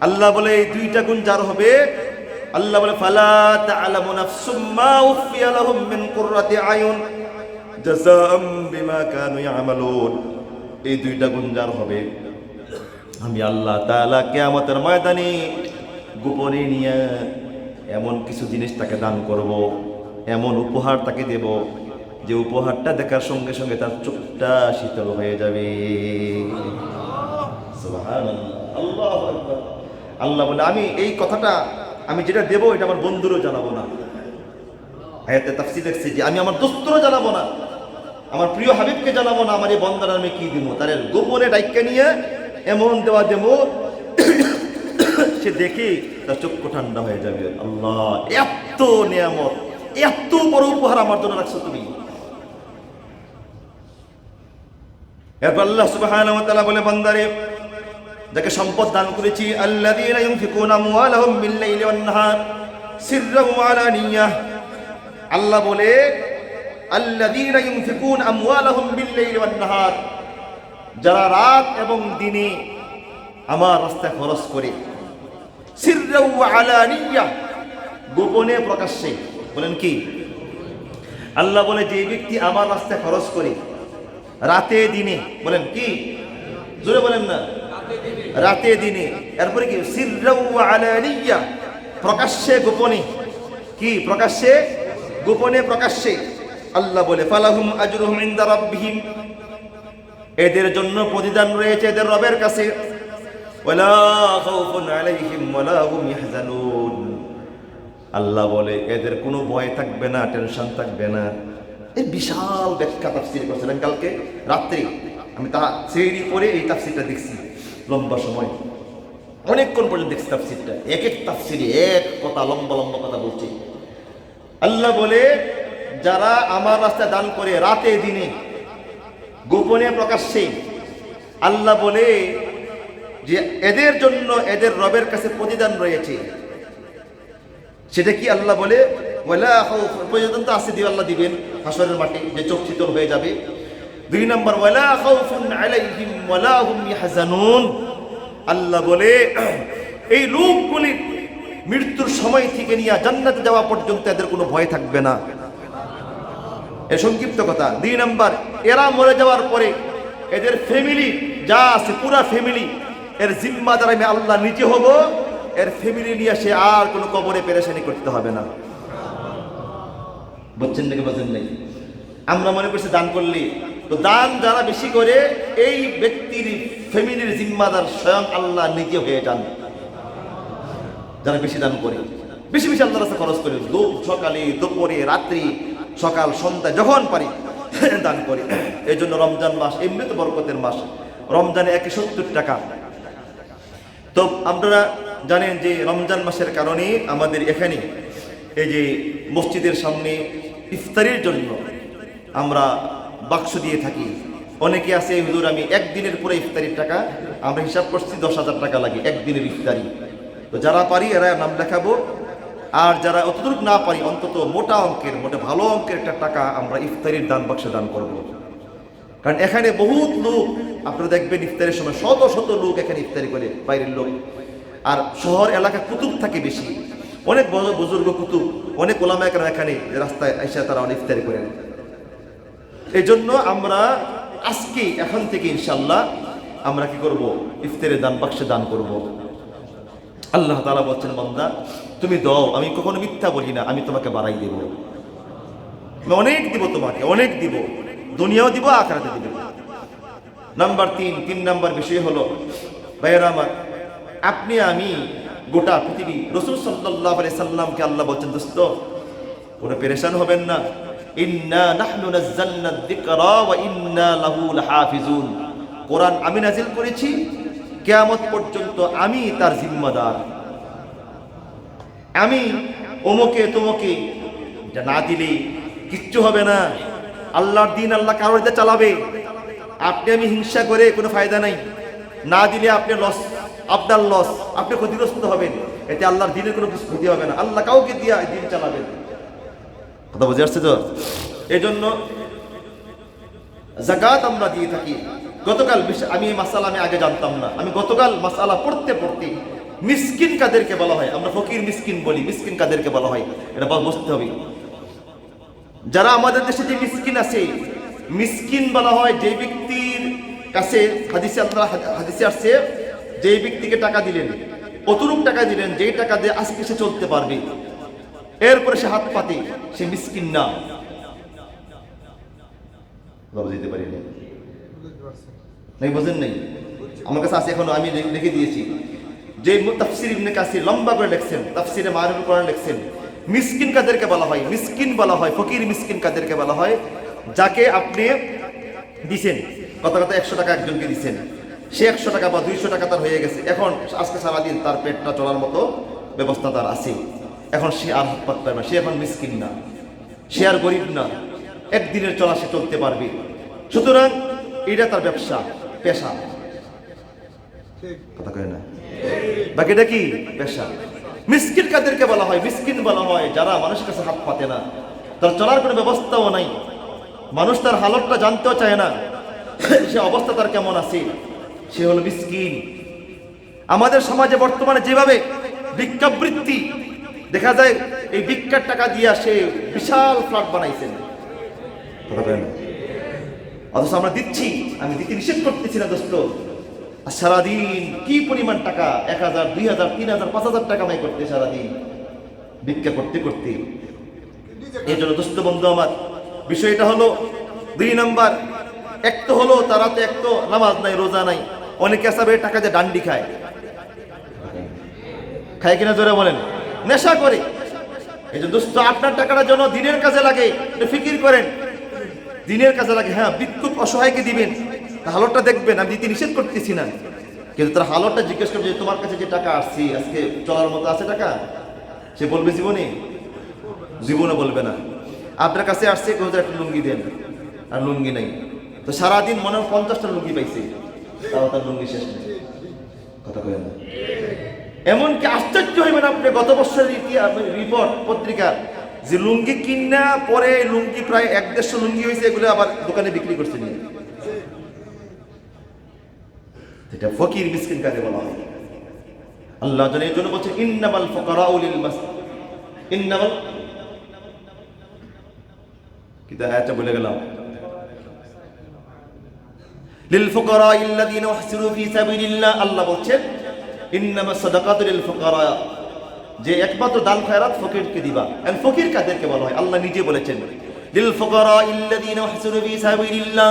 আল্লাহ বলে এই দুইটা গুণ যার হবে, আল্লাহ বলে ফালা তা'লামু নাফসুম মা উখফিয়া লাহুম মিন কুররাতি আয়ুন জাযাআম বিমা কানু ইয়ামালুন। এই দুইটা গুণ যার হবে, আমি আল্লাহ তাআলা কিয়ামতের ময়দানে গোপনে নিয়ে এমন কিছু জিনিস তাকে দান করব, এমন উপহার তাকে দেব, যে উপহারটা দেখার সঙ্গে সঙ্গে তার চোখটা শীতল হয়ে যাবে। সুবহানাল্লাহ, আল্লাহু আকবার। আল্লাহ বলে আমি এই কথাটা আমি যেটা দেবো এটা আমার বন্ধুরও জানাবো না। আয়াতে তাফসীর দেখছি যে আমি আমার দোস্তরও জানাবো না, আমার প্রিয় হাবিবকে জানাবো না, আমার এই বন্দার আমি কি দিব, তার গোপনে ডাইক্কা নিয়ে এমন দেওয়া দেবো সে দেখে তার চক্ষু ঠান্ডা হয়ে যাবে। আল্লাহ, এত নিয়ামত, এত বড় উপহার আমার জন্য রাখছো তুমি। এরপর আল্লাহ সুবহানাহু ওয়া তাআলা বলে, বান্দারে যাকে সম্পদ দান করেছি, আল্লাযীনা ইউনফিকুনা আমওয়ালাহুম বিল-লাইলি ওয়ান-নাহার সিররান ওয়া আলানিয়াহ। আল্লাহ বলে আল্লাযীনা ইউনফিকুনা আমওয়ালাহুম বিল-লাইলি ওয়ান-নাহার, যারা রাত এবং দিনে আমার রাস্তায় খরচ করে, সিররান ওয়া আলানিয়াহ, গোপনে প্রকাশ্যে। বলেন কি? আল্লাহ বলে যে ব্যক্তি আমার রাস্তায় খরচ করে রাতে দিনে, বলেন কি? জোরে বলেন না, রাতে দিনে। এরপরে কি? সিররান ওয়া আলানিয়া, প্রকাশ্যে গোপনে। কি? প্রকাশ্যে গোপনে প্রকাশ্যে। আল্লাহ বলে ফালাহুম আজরুহুম ইনদা রাব্বিহিম, এদের জন্য প্রতিদান রয়েছে এদের রবের কাছে। ওয়ালা খাউফুন আলাইহিম ওয়ালা হুম ইয়াহজানুন, আল্লাহ বলে এদের কোনো ভয় থাকবে না, টেনশন থাকবে না। এই বিশাল ব্যাখ্যা তাফসীর করেছিলেন কালকে রাত্রি, আমি তা সেহরি পরে এই তাফসীরটা দেখছি লম্বা সময়, অনেকক্ষণ পর্যন্ত দেখছি তাফসীরটা। এক এক তাফসীরে এক কথা, লম্বা লম্বা কথা বলছে। আল্লাহ বলে যারা আমার রাস্তায় দান করে রাতে দিনে, গোপনে প্রকাশ্যে, আল্লাহ বলে যে এদের জন্য এদের রবের কাছে প্রতিদান রয়েছে। সেটা কি? আল্লাহ বলে ওয়ালা খাউফ, পর্যন্ত আছে দিয়ে আল্লাহ দিবেন হাসরের মাঠে, যে চোখ শীতল হয়ে যাবে। 2 নম্বর ওয়ালা খাউফুন আলাইহিম ওয়ালা হুম ইয়াহজানুন, আল্লাহ বলে এই লোকগুলি মৃত্যুর সময় থেকে নিয়ে জান্নাতে যাওয়া পর্যন্ত এদের কোনো ভয় থাকবে না। এ সংক্ষিপ্ত কথা। 2 নম্বর, এরা মরে যাওয়ার পরে এদের ফ্যামিলি যা আছে, পুরা ফ্যামিলি এর জিম্মাদার আমি আল্লাহ নিজে হব। এর ফ্যামিলি নিয়ে সে আর কোনো কবরে পেরেশানি করতে হবে না। বুঝছেন নাকি বুঝেন নাই? আমরা মনে করছি দান করলে তো, দান যারা বেশি করে এই ব্যক্তির ফ্যামিলির জিম্মাদার স্বয়ং আল্লাহ নিজে হয়ে যান। যারা বেশি দান করে, বেশি বেশি আল্লাহর রাস্তায় খরচ করে, সকালে দুপুরে রাত্রি সকাল সন্ধ্যা যখন পারি দান করে। এই জন্য রমজান মাস এমনি তো বরকতের মাস। রমজানে 170 টাকা। তো আপনারা জানেন যে রমজান মাসের কারণে আমাদের এখানে এই যে মসজিদের সামনে ইফতারির জন্য আমরা বাক্স দিয়ে থাকি। অনেকে আছে হুজুর আমি একদিনের পুরো ইফতারির টাকা, আমরা হিসাব করছি 10,000 টাকা লাগে একদিনের ইফতারি। তো যারা পারি এরা নাম লেখাবো, আর যারা অতটুকু না পারি অন্তত মোটা অঙ্কের, ভালো অঙ্কের একটা টাকা আমরা ইফতারির দান বাক্সে দান করব। কারণ এখানে বহুত লোক, আপনারা দেখবেন ইফতারের সময় শত শত লোক এখানে ইফতারি করে, বাইরের লোক। আর শহর এলাকা কুতুব থাকে বেশি, অনেক বড় বুজুর্গ কুতুব, অনেক ওলামা একরাম এখানে রাস্তায় এসে তারা অনেক ইফতারি করেন। এই জন্য আমরা আজকে এখন থেকে ইনশাল্লাহ আমরা কি করব? ইফতারের দান বাক্সে দান করব। আল্লাহ তাআলা বলছেন, বান্দা তুমি দাও, আমি কখনো মিথ্যা বলি না, আমি তোমাকে বাড়াই দেব, আমি অনেক দিব, তোমাকে অনেক দিব, দুনিয়াও দিব, আখিরাতে দিব। নাম্বার 3 নাম্বার বিষয় হলো, ভাইয়েরা আমার, আপনি আমি গোটা পৃথিবী, রাসূল সাল্লাল্লাহু আলাইহি সাল্লামকে আল্লাহ বলছেন, দোস্ত কোনো পেরেশান হবেন না, ইন্না নাহনু নাযালনা যিকরা ওয়া ইন্না লাহু লাহাফিজুন, কোরআন আমি নাজিল করেছি, কিয়ামত পর্যন্ত আমি তার জিম্মাদার। আমি ওমকে তোমাকে না দিলে কিচ্ছু হবে না। আল্লাহর দিন আল্লাহ কারোর দিয়ে চালাবে। আপনি আমি হিংসা করে কোনো ফায়দা নাই, না দিলে আপনি লস, আপনার লস, আপনি ক্ষতিগ্রস্ত হবেন, এতে আল্লাহর দিনের কোনো ক্ষতি হবে না। আল্লাহ কাউকে দিয়ে দিন চালাবেন। কথা বুঝে আসছে তো? এই জন্য যাকাত আমরা দিয়ে থাকি। গতকাল আমি এই মাসালা আমি আগে জানতাম না, আমি গতকাল মাসালা পড়তে পড়তে মিসকিন কাদেরকে বলা হয়, আমরা ফকির মিসকিন বলি, মিসকিন কাদেরকে বলা হয় এটা বুঝতে হবে। যারা আমাদের দেশে যে মিসকিন আছে, মিসকিন বলা হয় যে ব্যক্তির কাছে, হাদিসে আসছে, যে ব্যক্তিকে টাকা দিলেন, অতরূপ টাকা দিলেন যেই টাকা দিয়ে আজকে সে চলতে পারবে, এরপরে সে হাত পাতে, সে মিসকিন না। জবাব দিতে পারি না, নাই বোঝেন নাই? আমার কাছে আছে এখনো, আমি লিখে দিয়েছি। যে তাফসির ইবনে কাসির লম্বা করে লিখছেন, তাফসিরে মারিফুল কোরআন লিখছেন, মিসকিন কাদেরকে বলা হয়? মিসকিন বলা হয়, ফকির মিসকিন কাদেরকে বলা হয়? যাকে আপনি দিছেন, কথা কথা 100 টাকা একজনকে দিছেন, সে 100 টাকা বা 200 টাকা তার হয়ে গেছে, এখন আজকে সারাদিন তার পেটটা চলার মতো ব্যবস্থা তার আছে, এখন সে আর হাত পাত পায় না, সে এখন মিসকিন না, সে আর গরিব না, একদিনের চলা সে চলতে পারবে। সুতরাং এটা তার ব্যবসা, পেশা, কথা কয় না? বাকিটা কি? পেশা। মিসকিন কাদেরকে বলা হয়? মিসকিন বলা হয় যারা মানুষের কাছে হাত পাতে না, তার চলার কোনো ব্যবস্থাও নাই, মানুষ তার হালতটা জানতেও চায় না, সে অবস্থা তার কেমন আছে, সে হলো মিসকিন। আমাদের সমাজে বর্তমানে যেভাবে ভিক্ষাবৃত্তি দেখা যায়, এই ভিক্ষার টাকা দিয়া সে বিশাল ফ্ল্যাট বানাইছেন, অথচ আমরা দিচ্ছি, আমি দিতে নিষেধ করতেছি না দোস্ত, আর সারাদিন কি পরিমাণ টাকা, 1000, 2000, 3000, 5000 টাকা কামাই করতে সারাদিন ভিক্ষা করতে করতে। এই জন্য দোস্ত বন্ধু আমার, বিষয়টা হলো 2 নাম্বার। এক তো হলো তারা তো এক তো নামাজ নাই, রোজা নাই, অনেকে আসাবে টাকা দিয়ে ডান্ডি খায়, খায় কিনা জোরে বলেন? নেশা করে। এই যে দোস্ত, আপনার টাকাটা যেন দিনের কাজে লাগে, এটা ফিকির করেন, দিনের কাজে লাগে। হ্যাঁ, ভিক্ষুক অসহায়কে দিবেন, হালতটা দেখবেন, আমি দিতে নিষেধ করতেছি না, কিন্তু তার হালতটা জিজ্ঞেস করবে যে তোমার কাছে যে টাকা আসছি আজকে চলার মতো আছে টাকা? সে বলবে জীবনে? জীবনে বলবে না। আপনার কাছে আসছে কোথাও একটা লুঙ্গি দেন, আর লুঙ্গি নাই, তো সারাদিন মনে হয় 50টা লুঙ্গি পাইছে, তাও তার লুঙ্গি শেষ নেই, কথা কয় না? এমনকি আশ্চর্য হইবেন আপনি, গত বছরের রিপোর্ট পত্রিকা, যে লুঙ্গি কিনা পরে লুঙ্গি প্রায় 150 লুঙ্গি হয়েছে, এগুলো আবার দোকানে বিক্রি করছে নিয়ে। এটা ফকির মিসকিন কাকে বলা হয়? আল্লাহ জানে, এই জন্য বলছে ইন্নামাল ফুকারাউ লিল ইন্নামাল, কিতা আয়াতটা বলে গেলাম, লিল ফুকারাইল্লাযীনা উহসিরু ফি সাবিলিল্লাহ। আল্লাহ বলছেন ইন্নামাস সাদাকাতু লিল ফুকারা, যে একমাত্র দান খয়রাত ফকিরকে দিবা। এন্ড ফকির কাদেরকে বলা হয়? আল্লাহ নিজে বলেছেন লিল ফুকারাইল্লাযীনা উহসিরু ফি সাবিলিল্লাহ,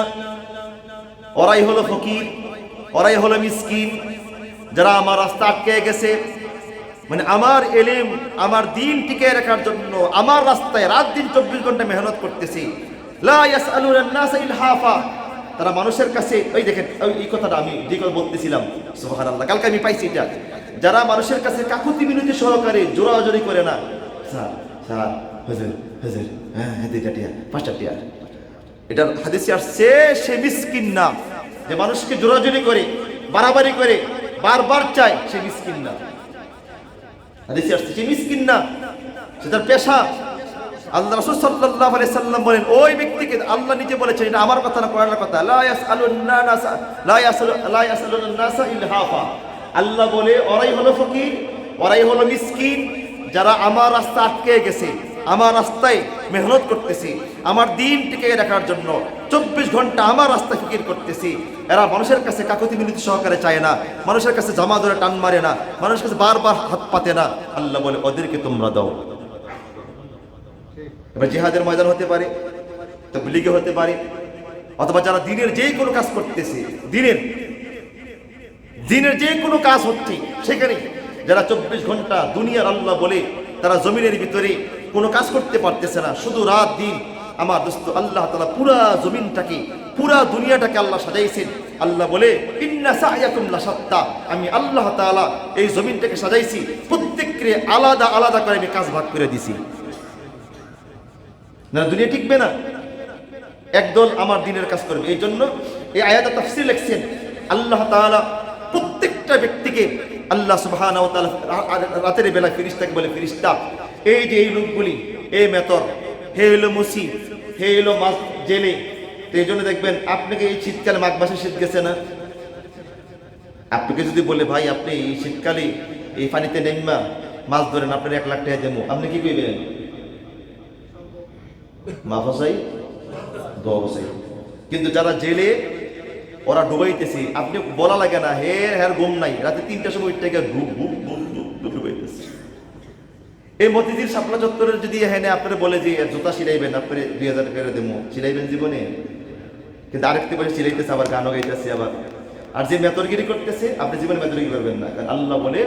ওরাই হলো ফকির, ওরাই হলো মিসকিন, যারা আমার রাস্তা আটকে গেছে, মানে আমার এলিম, আমার দিন টিকে রাখার জন্য আমার রাস্তায় রাত দিন 24 ঘন্টা মেহনত করতেছি। লা ইয়াসআলুনান নাস ইলহাফা, তারা মানুষের কাছে, ওই দেখেন এই কথাটা আমি যে কথা বলতেছিলাম, সুবহানাল্লাহ, কালকে আমি পাইছি এটা, যারা মানুষের কাছে কাকুতি মিনতি সহকারে জোরাজোরি করে না, স্যার স্যার হুজুর হুজুর, হ্যাঁ 2টা টিয়া 5টা টিয়া, এটার হাদিসে আসছে সে মিসকিন না। যে মানুষকে জোরাজোরি করে, বাড়াবাড়ি করে, বারবার চায়, সে মিসকিন না। হাদিসে আসছে সে মিসকিন না, সে তার পেশা। আল্লাহ রাসূল সাল্লাল্লাহু আলাইহি সাল্লাম বলেন, ওই ব্যক্তিকে, আল্লাহ নিজে বলেছেন, এটা আমার কথা না, কোরআনের কথা, লা ইয়াসআলুন নাসা ইলহাফা। আল্লাহ বলে ওরাই হলো ফকির, ওরাই হলো মিসকিন, যারা আমার রাস্তা আটকে গেছে, আমার রাস্তায় মেহনত করতেছি, আমার দিন টিকে রাখার জন্য 24 ঘন্টা আমার রাস্তা ফিকির করতেছি। এরা মানুষের কাছে কাকুতি মিনতি সহকারে চায় না, মানুষের কাছে জামা ধরে টান মারে না, মানুষের কাছে বারবার হাত পাতে না। আল্লাহ বলে ওদেরকে তোমরা দাও। এবার জিহাদের ময়দান হতে পারে, তাবলীগে হতে পারে, অথবা যারা দিনের যে কোনো কাজ করতেছে, দিনের যে কোনো কাজ হচ্ছে, সেখানে যারা 24 ঘন্টা দুনিয়ার আল্লাহ বলে তারা জমিনের ভিতরে কোনো কাজ করতে পারতেছে না, শুধু রাত দিন, আমার দোস্ত আল্লাহ তাআলা পুরা জমিনটাকে, পুরা দুনিয়াটাকে আল্লাহ সাজাইছেন। আল্লাহ বলে ইন্না সা'য়াকুম লাশাত্তা, আমি আল্লাহ তাআলা এই জমিনটাকে সাজাইছি, প্রত্যেককে আলাদা আলাদা করে আমি কাজ ভাগ করে দিছি, না দুনিয়া টিকবে না, একদল আমার দিনের কাজ করবে। এই জন্য এই আয়াতে তাফসীর লিখছেন, আল্লাহ তাআলা প্রত্যেকটা ব্যক্তিকে, আল্লাহ সুবহানাহু ওয়া তাআলা রাতের বেলা ফেরেশতাকে বলে, ফেরেশতা এই যে এই লোকগুলি, এই মেতর, হে হলো মুসি, হে হলো মাছ জেলে, তো এই জন্য দেখবেন আপনাকে এই শীতকালে মাঘ মাসে শীত গেছে না, আপনাকে যদি বলে ভাই আপনি এই শীতকালে এই পানিতে নেমা মাছ ধরেন, আপনার 1 লাখ টাকা দেবো, আপনি কি কইবেন? মাফাসাই দোয়াই। কিন্তু যারা জেলে, ওরা ডুবাইতেছি, আপনি বলা লাগে না, হে হ্যার ঘুম নাই, রাতে 3টার সময় উঠে ডুবাইতেছে। এই মতিঝিল শাপলা চত্বরের যদি এখানে আপনারা বলে যে জুতা সিলাইবেন, আপনি 2000 টাকা দেবো, সিলাইবেন জীবনে? কিন্তু আরেকটি বলে চিলাইতেছে, আবার গানও গাইতেছে আবার। আর যে মেতরগিরি করতেছে, আপনি জীবনে মেতরগিরি করবেন না, কারণ আল্লাহ বলে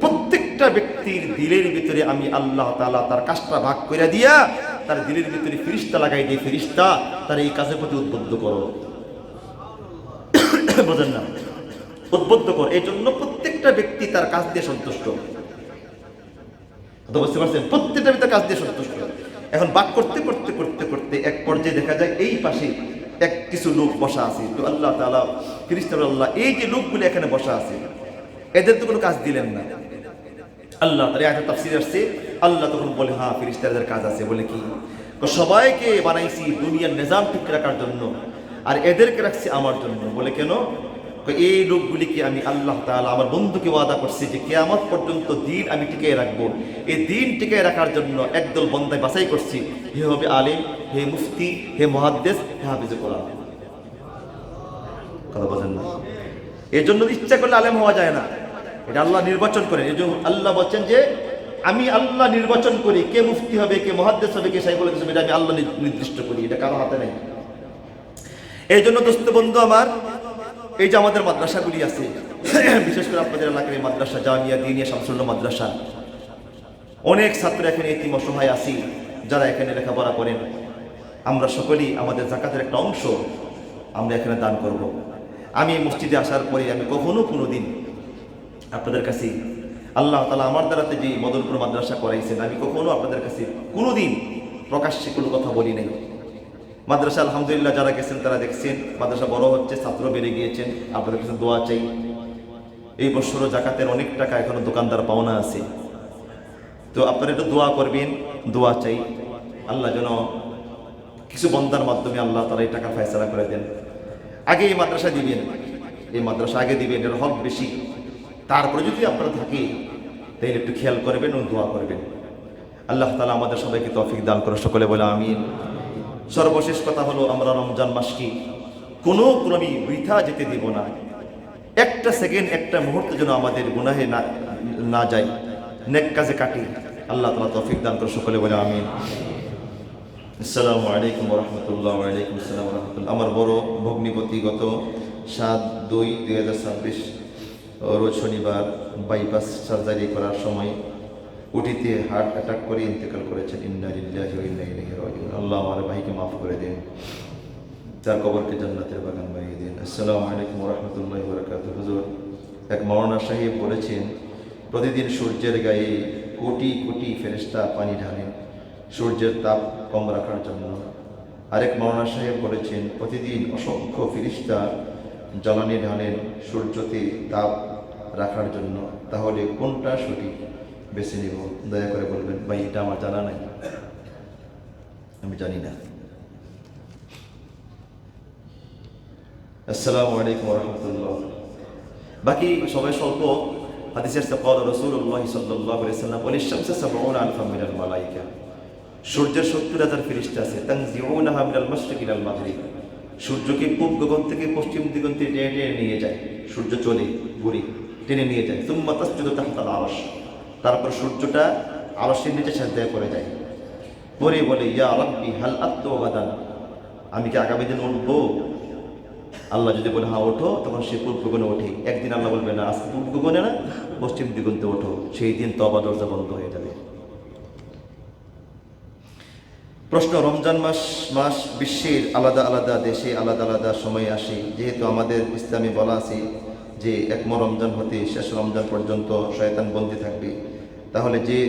প্রত্যেকটা ব্যক্তির দিলের ভিতরে আমি আল্লাহ তাআলা তার কাজটা ভাগ করে দিয়া তার দিলের ভিতরে ফিরিস্তা লাগাই দিয়ে, ফিরিস্তা তার এই কাজের প্রতি উদ্বুদ্ধ করো। বোঝেন না? উদ্বুদ্ধ কর। এই জন্য প্রত্যেকটা ব্যক্তি তার কাজ দিয়ে সন্তুষ্ট। বুঝতে পারছেন? প্রত্যেকটা ব্যক্তি কাজ দিয়ে সন্তুষ্ট। এখন বাক করতে করতে করতে করতে এক পর্যায়ে দেখা যায় এই পাশে কিছু লোক বসা আছে। তো আল্লাহ তাআলা ফিরিস্তা আল্লাহ এই যে লোকগুলো এখানে বসা আছে, এদের তো কোনো কাজ দিলেন না। আল্লাহ তার আয়াতে তাফসীর আসছে, আল্লাহ তখন বলে হ্যাঁ ফেরেশতাদের কাজ আছে। বলে কি? সবাইকে বানাইছি দুনিয়ার নিজাম ঠিক রাখার জন্য, আর এদেরকে রাখছি আমার জন্য। বলে কেন? এই লোকগুলিকে আমি আল্লাহ তাআলা আমার বন্ধুকে ওয়াদা করছি যে কিয়ামত পর্যন্ত দিন আমি টিকিয়ে রাখবো। এই দিন টিকিয়ে রাখার জন্য একদল বান্দা বাছাই করছি, হে হবে আলেম, হে মুফতি, হে মুহাদ্দিস, হে হাফিজুল কোরআন। কথা বলেন না? এই জন্য ইচ্ছা করলে আলেম হওয়া যায় না, এটা আল্লাহ নির্বাচন করেন। এই জন্য আল্লাহ বলছেন যে আমি আল্লাহ নির্বাচন করি কে মুফতি হবে, কে মুহাদ্দিস হবে, কে শাইখুল হাদিস হবে, এটা আমি আল্লাহ নির্দিষ্ট করি, এটা কারো হাতে নেই। এই জন্য দোস্ত বন্ধু আমার, এই যে আমাদের মাদ্রাসাগুলি আছে, বিশেষ করে আপনাদের এলাকার এই মাদ্রাসা জামিয়া দিনিয়া শামসুল্লাহ মাদ্রাসা, অনেক ছাত্র এখানে এতিম অসহায় আছি যারা এখানে লেখাপড়া করেন। আমরা সকলেই আমাদের যাকাতের একটা অংশ আমরা এখানে দান করব। আমি এই মসজিদে আসার পরে আমি কখনো কোনো দিন আপনাদের কাছে আল্লাহ তাআলা আমার দ্বারাতে যে মদনপুর মাদ্রাসা করাইছেন, আমি কখনো আপনাদের কাছে কোনো দিন প্রকাশ্যে কোনো কথা বলি নাই। মাদ্রাসা আলহামদুলিল্লাহ যারা গেছেন তারা দেখছেন মাদ্রাসা বড় হচ্ছে, ছাত্র বেড়ে গিয়েছেন। আপনাদের কাছে দোয়া চাই। এই বছরও জাকাতের অনেক টাকা এখনো দোকানদার পাওনা আছে, তো আপনারা একটু দোয়া করবেন, দোয়া চাই। আল্লাহ যেন কিছু বন্দার মাধ্যমে আল্লাহ তাআলা এই টাকা ফয়সালা করে দেন। আগে এই মাদ্রাসা দিবেন, এই মাদ্রাসা আগে দিবেন, এর হক বেশি। তারপরে যদি আপনারা থাকে তাহলে একটু খেয়াল করবেন এবং দোয়া করবেন। আল্লাহ তাআলা আমাদের সবাইকে তৌফিক দান করে, সকলে বলে আমিন। সর্বশেষ কথা হলো, আমরা রমজান মাসকে কোনো ক্রমে বৃথা যেতে দিব না। একটা সেকেন্ড, একটা মুহূর্ত যেন আমাদের গুনাহে না যায়, নেক কাজে কাটি। আল্লাহ তাআলা তৌফিক দান করে, সকলে বলে আমিন। আসসালামু আলাইকুম ওয়া রাহমাতুল্লাহ। ওয়া আলাইকুম আসসালাম ওয়া রাহমাতুল্লাহ। আমার বড় ভগ্নিপতি গত 7/2/2026 রোজ শনিবার বাইপাস সার্জারি করার সময় উঠিতে হার্ট অ্যাটাক করে ইন্তেকাল করেছেন। ইন্না লিল্লাহি ওয়া ইন্না ইলাইহি রাজিউন। আল্লাহ আমার ভাইকে মাফ করে দেন, তার কবরকে জান্নাতের বাগান বানিয়ে দেন। আসসালামু আলাইকুম ওয়া রাহমাতুল্লাহি ওয়া বারাকাতুহু। হুজুর, এক মাওলানা সাহেব বলেছেন প্রতিদিন সূর্যের গায়ে কোটি কোটি ফেরেশতা পানি ঢালেন সূর্যের তাপ কম রাখার জন্য। আরেক মাওলানা সাহেব বলেছেন প্রতিদিন অসংখ্য ফেরেশতা জ্বালানি ঢালেন সূর্যতে তাপ রাখার জন্য। তাহলে কোনটা সঠিক বেছে নিব? দয়া করে বলবেন। ভাই, এটা আমার জানা নাই, আমি জানি না। আসসালামু আলাইকুম ওয়া রাহমাতুল্লাহ। বাকি সবাই স্বল্প হাদিসের সাফাত রাসূলুল্লাহ সাল্লাল্লাহু আলাইহি ওয়াসাল্লাম বলেন শামসু 70 আলফা মিনাল মালাইকা। সূর্যের 70,000 ফেরেশতা আছে। তানজিউনাহা মিনাল মাশরিক ইলাল মাগরিব। সূর্যকে পূব গগন থেকে পশ্চিম দিগন্তে টেনে টেনে নিয়ে যায়। সূর্য চলে ঘুরে টেনে নিয়ে যায়। সুম্মা তাসজুদু তাহতাল আরশ। তারপর সূর্যটা আরশের নিচে সাজদায় পড়ে যায়। পরে বলে ইয়া রাব্বি হাল আতু গাদান। আমি কি আগামী দিন উঠবো? আল্লাহ যদি বলে হ্যাঁ ওঠো, তখন সে পূর্ব গগনে ওঠে। একদিন আল্লাহ বলবে না, আজকে পূর্ব গগনে না, পশ্চিম দিগন্তে ওঠো। সেই দিন তওবা দরজা বন্ধ হয়ে যাবে। প্রশ্ন, রমজান মাস বিশ্বের আলাদা আলাদা দেশে আলাদা আলাদা সময়ে আসে। যেহেতু আমাদের ইসলামে বলা আছে যে এক রমজান হতে শেষ রমজান পর্যন্ত শয়তান বন্দী থাকবে, তাহলে যে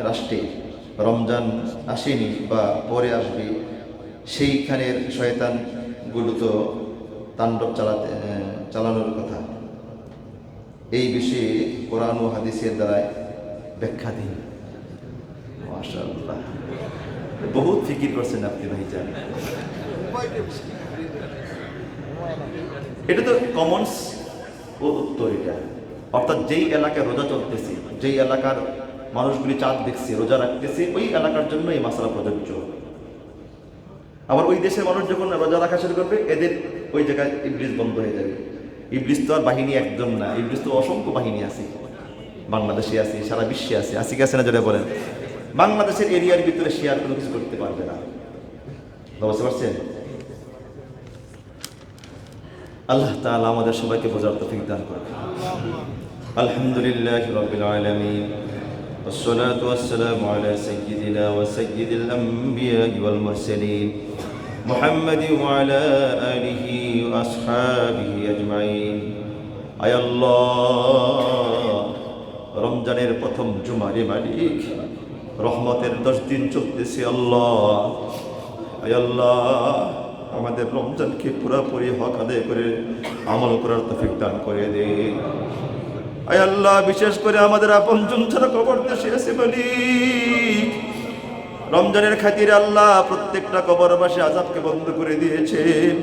রাষ্ট্রে রমজান আসেনি বা পরে আসবে সেইখানের শয়তানগুলো তো তাণ্ডব চালানোর কথা। এই বিষয়ে কোরআন ও হাদিসের দ্বারা ব্যাখ্যা দিন। মাশাআল্লাহ, বহুত ফিকির করছেন আপনি ভাইজান। এটা তো কমনস উত্তর এটা। অর্থাৎ যেই এলাকায় রোজা চলতেছে, যেই এলাকার মানুষগুলি চাঁদ দেখছে, রোজা রাখতেছে, ওই এলাকার জন্য এই মাসআলা প্রযোজ্য। আবার ওই দেশের মানুষ যখন রোজা রাখা শুরু করবে, এদের ওই জায়গায় ইবলিস বন্ধ হয়ে যাবে। ইবলিস তো আর বাহিনী একজন না, ইবলিস তো অসংখ্য বাহিনী আছে। বাংলাদেশে আছে, সারা বিশ্বে আছে, আসি গেছে না যেটা বলেন। বাংলাদেশের এরিয়ার ভিতরে শেয়ার কোনো কিছু করতে পারবে না, বুঝতে পারছেন? আল্লাহ তাআলা আমাদের সবাইকে বোঝার তৌফিক দান করুন। আলহামদুলিল্লাহি রাব্বিল আলামিন والصلاة والسلام على سيدنا وسيد الأنبياء والمرسلين محمد وعلى آله وأصحابه أجمعين আয় আল্লাহ, রমজানের প্রথম জুমারে মালিক, রহমতের 10 দিন চলতেছে আল্লাহ। আয় আল্লাহ, আমাদের রমজানকে পুরাপুরি হক আদায় করে আমল করার তৌফিক দান করে দে। আয় আল্লাহ, বিশেষ করে আমাদের আপনজন যারা কবর দেশে আছে মালিক, রমজানের খাতিরে আল্লাহ প্রত্যেকটা কবরবাসী আযাবকে বন্ধ করে দিয়েছেন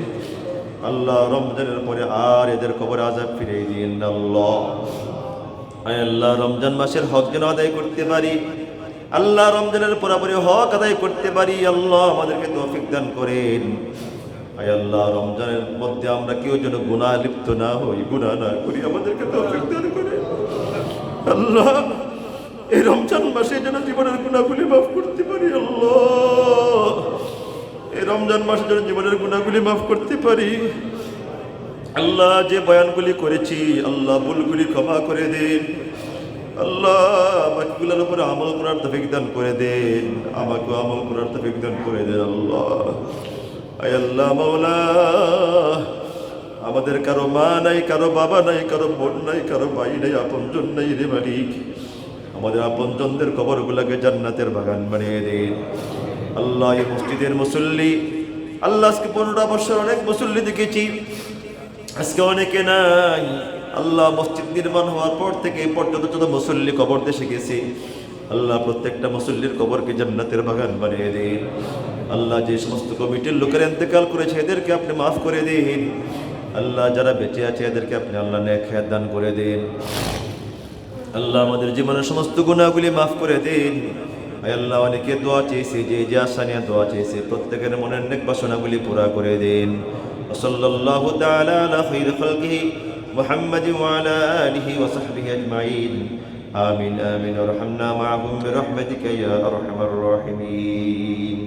আল্লাহ। রমজানের পরে আর এদের কবরে আযাব ফিরিয়ে দিন আল্লাহ। আয় আল্লাহ, রমজান মাসের হক যেন আদায় করতে পারি আল্লাহ, রমজানের পুরোপুরি হক আদায় করতে পারি আল্লাহ, আমাদেরকে তৌফিক দান করেন। আয় আল্লাহ, রমজানের মধ্যে আমরা কেউ যেন গুনাহ লিপ্ত না হই, গুনাহ না করি, আমাদেরকে তৌফিক দান করেন আল্লাহ। এই রমজান মাসে যেন জীবনের গুনাহগুলি মাফ করতে পারি আল্লাহ। এই রমজান মাসে যেন জীবনের গুনাহগুলি মাফ করতে পারি আল্লাহ। যে বয়ানগুলি করেছি আল্লাহ, ভুলগুলি ক্ষমা করে দিন আল্লাহ। বাকিগুলোর উপরে আমল করার তৌফিক দান করে দেন, আমাকেও আমল করার তৌফিক দান করে দেন আল্লাহ। আয় আল্লাহ মাওলা, আমাদের কারো মা নাই, কারো বাবা নাই, কারো বোন নাই, কারো ভাই নাই, আপনজন নাই রে মালিক। আমাদের আপনজনদের কবরগুলোকে জান্নাতের বাগান বানিয়ে দিন আল্লাহ। এই মসজিদের মুসল্লি আল্লাহ, আজকে 15টা বছর অনেক মুসল্লি দেখেছি, আজকে অনেকে নাই আল্লাহ। মসজিদ নির্মাণ হওয়ার পর থেকে এই পর্যন্ত যত মুসল্লি কবর দেশে গেছে আল্লাহ, প্রত্যেকটা মুসল্লির কবরকে জান্নাতের বাগান বানিয়ে দিন আল্লাহ। যে সমস্ত কমিটির লোকের ইন্তেকাল করেছে এদেরকে আপনি মাফ করে দিন আল্লাহ। যারা বেঁচে আছে এদেরকে আপনি আল্লাহ নেক হায়াত দান করে দিন আল্লাহ। আমাদের জীবনের সমস্ত গুনাহগুলি মাফ করে দিন আয় আল্লাহ। অনেকে দোয়া চেয়েছে, যে আশা নিয়ে দোয়া চেয়েছে প্রত্যেকের মনের নেক বাসনাগুলি পুরা করে দিন। সাল্লাল্লাহু তাআলা আলা খায়রি খালকিহি মুহাম্মাদি ওয়া আলা আলিহি ওয়া সাহবিহি আজমাইন। আমিন আমিন। ওয়ারহামনা মাআহুম বিরহমাতিকা ইয়া আরহামার রাহিমিন।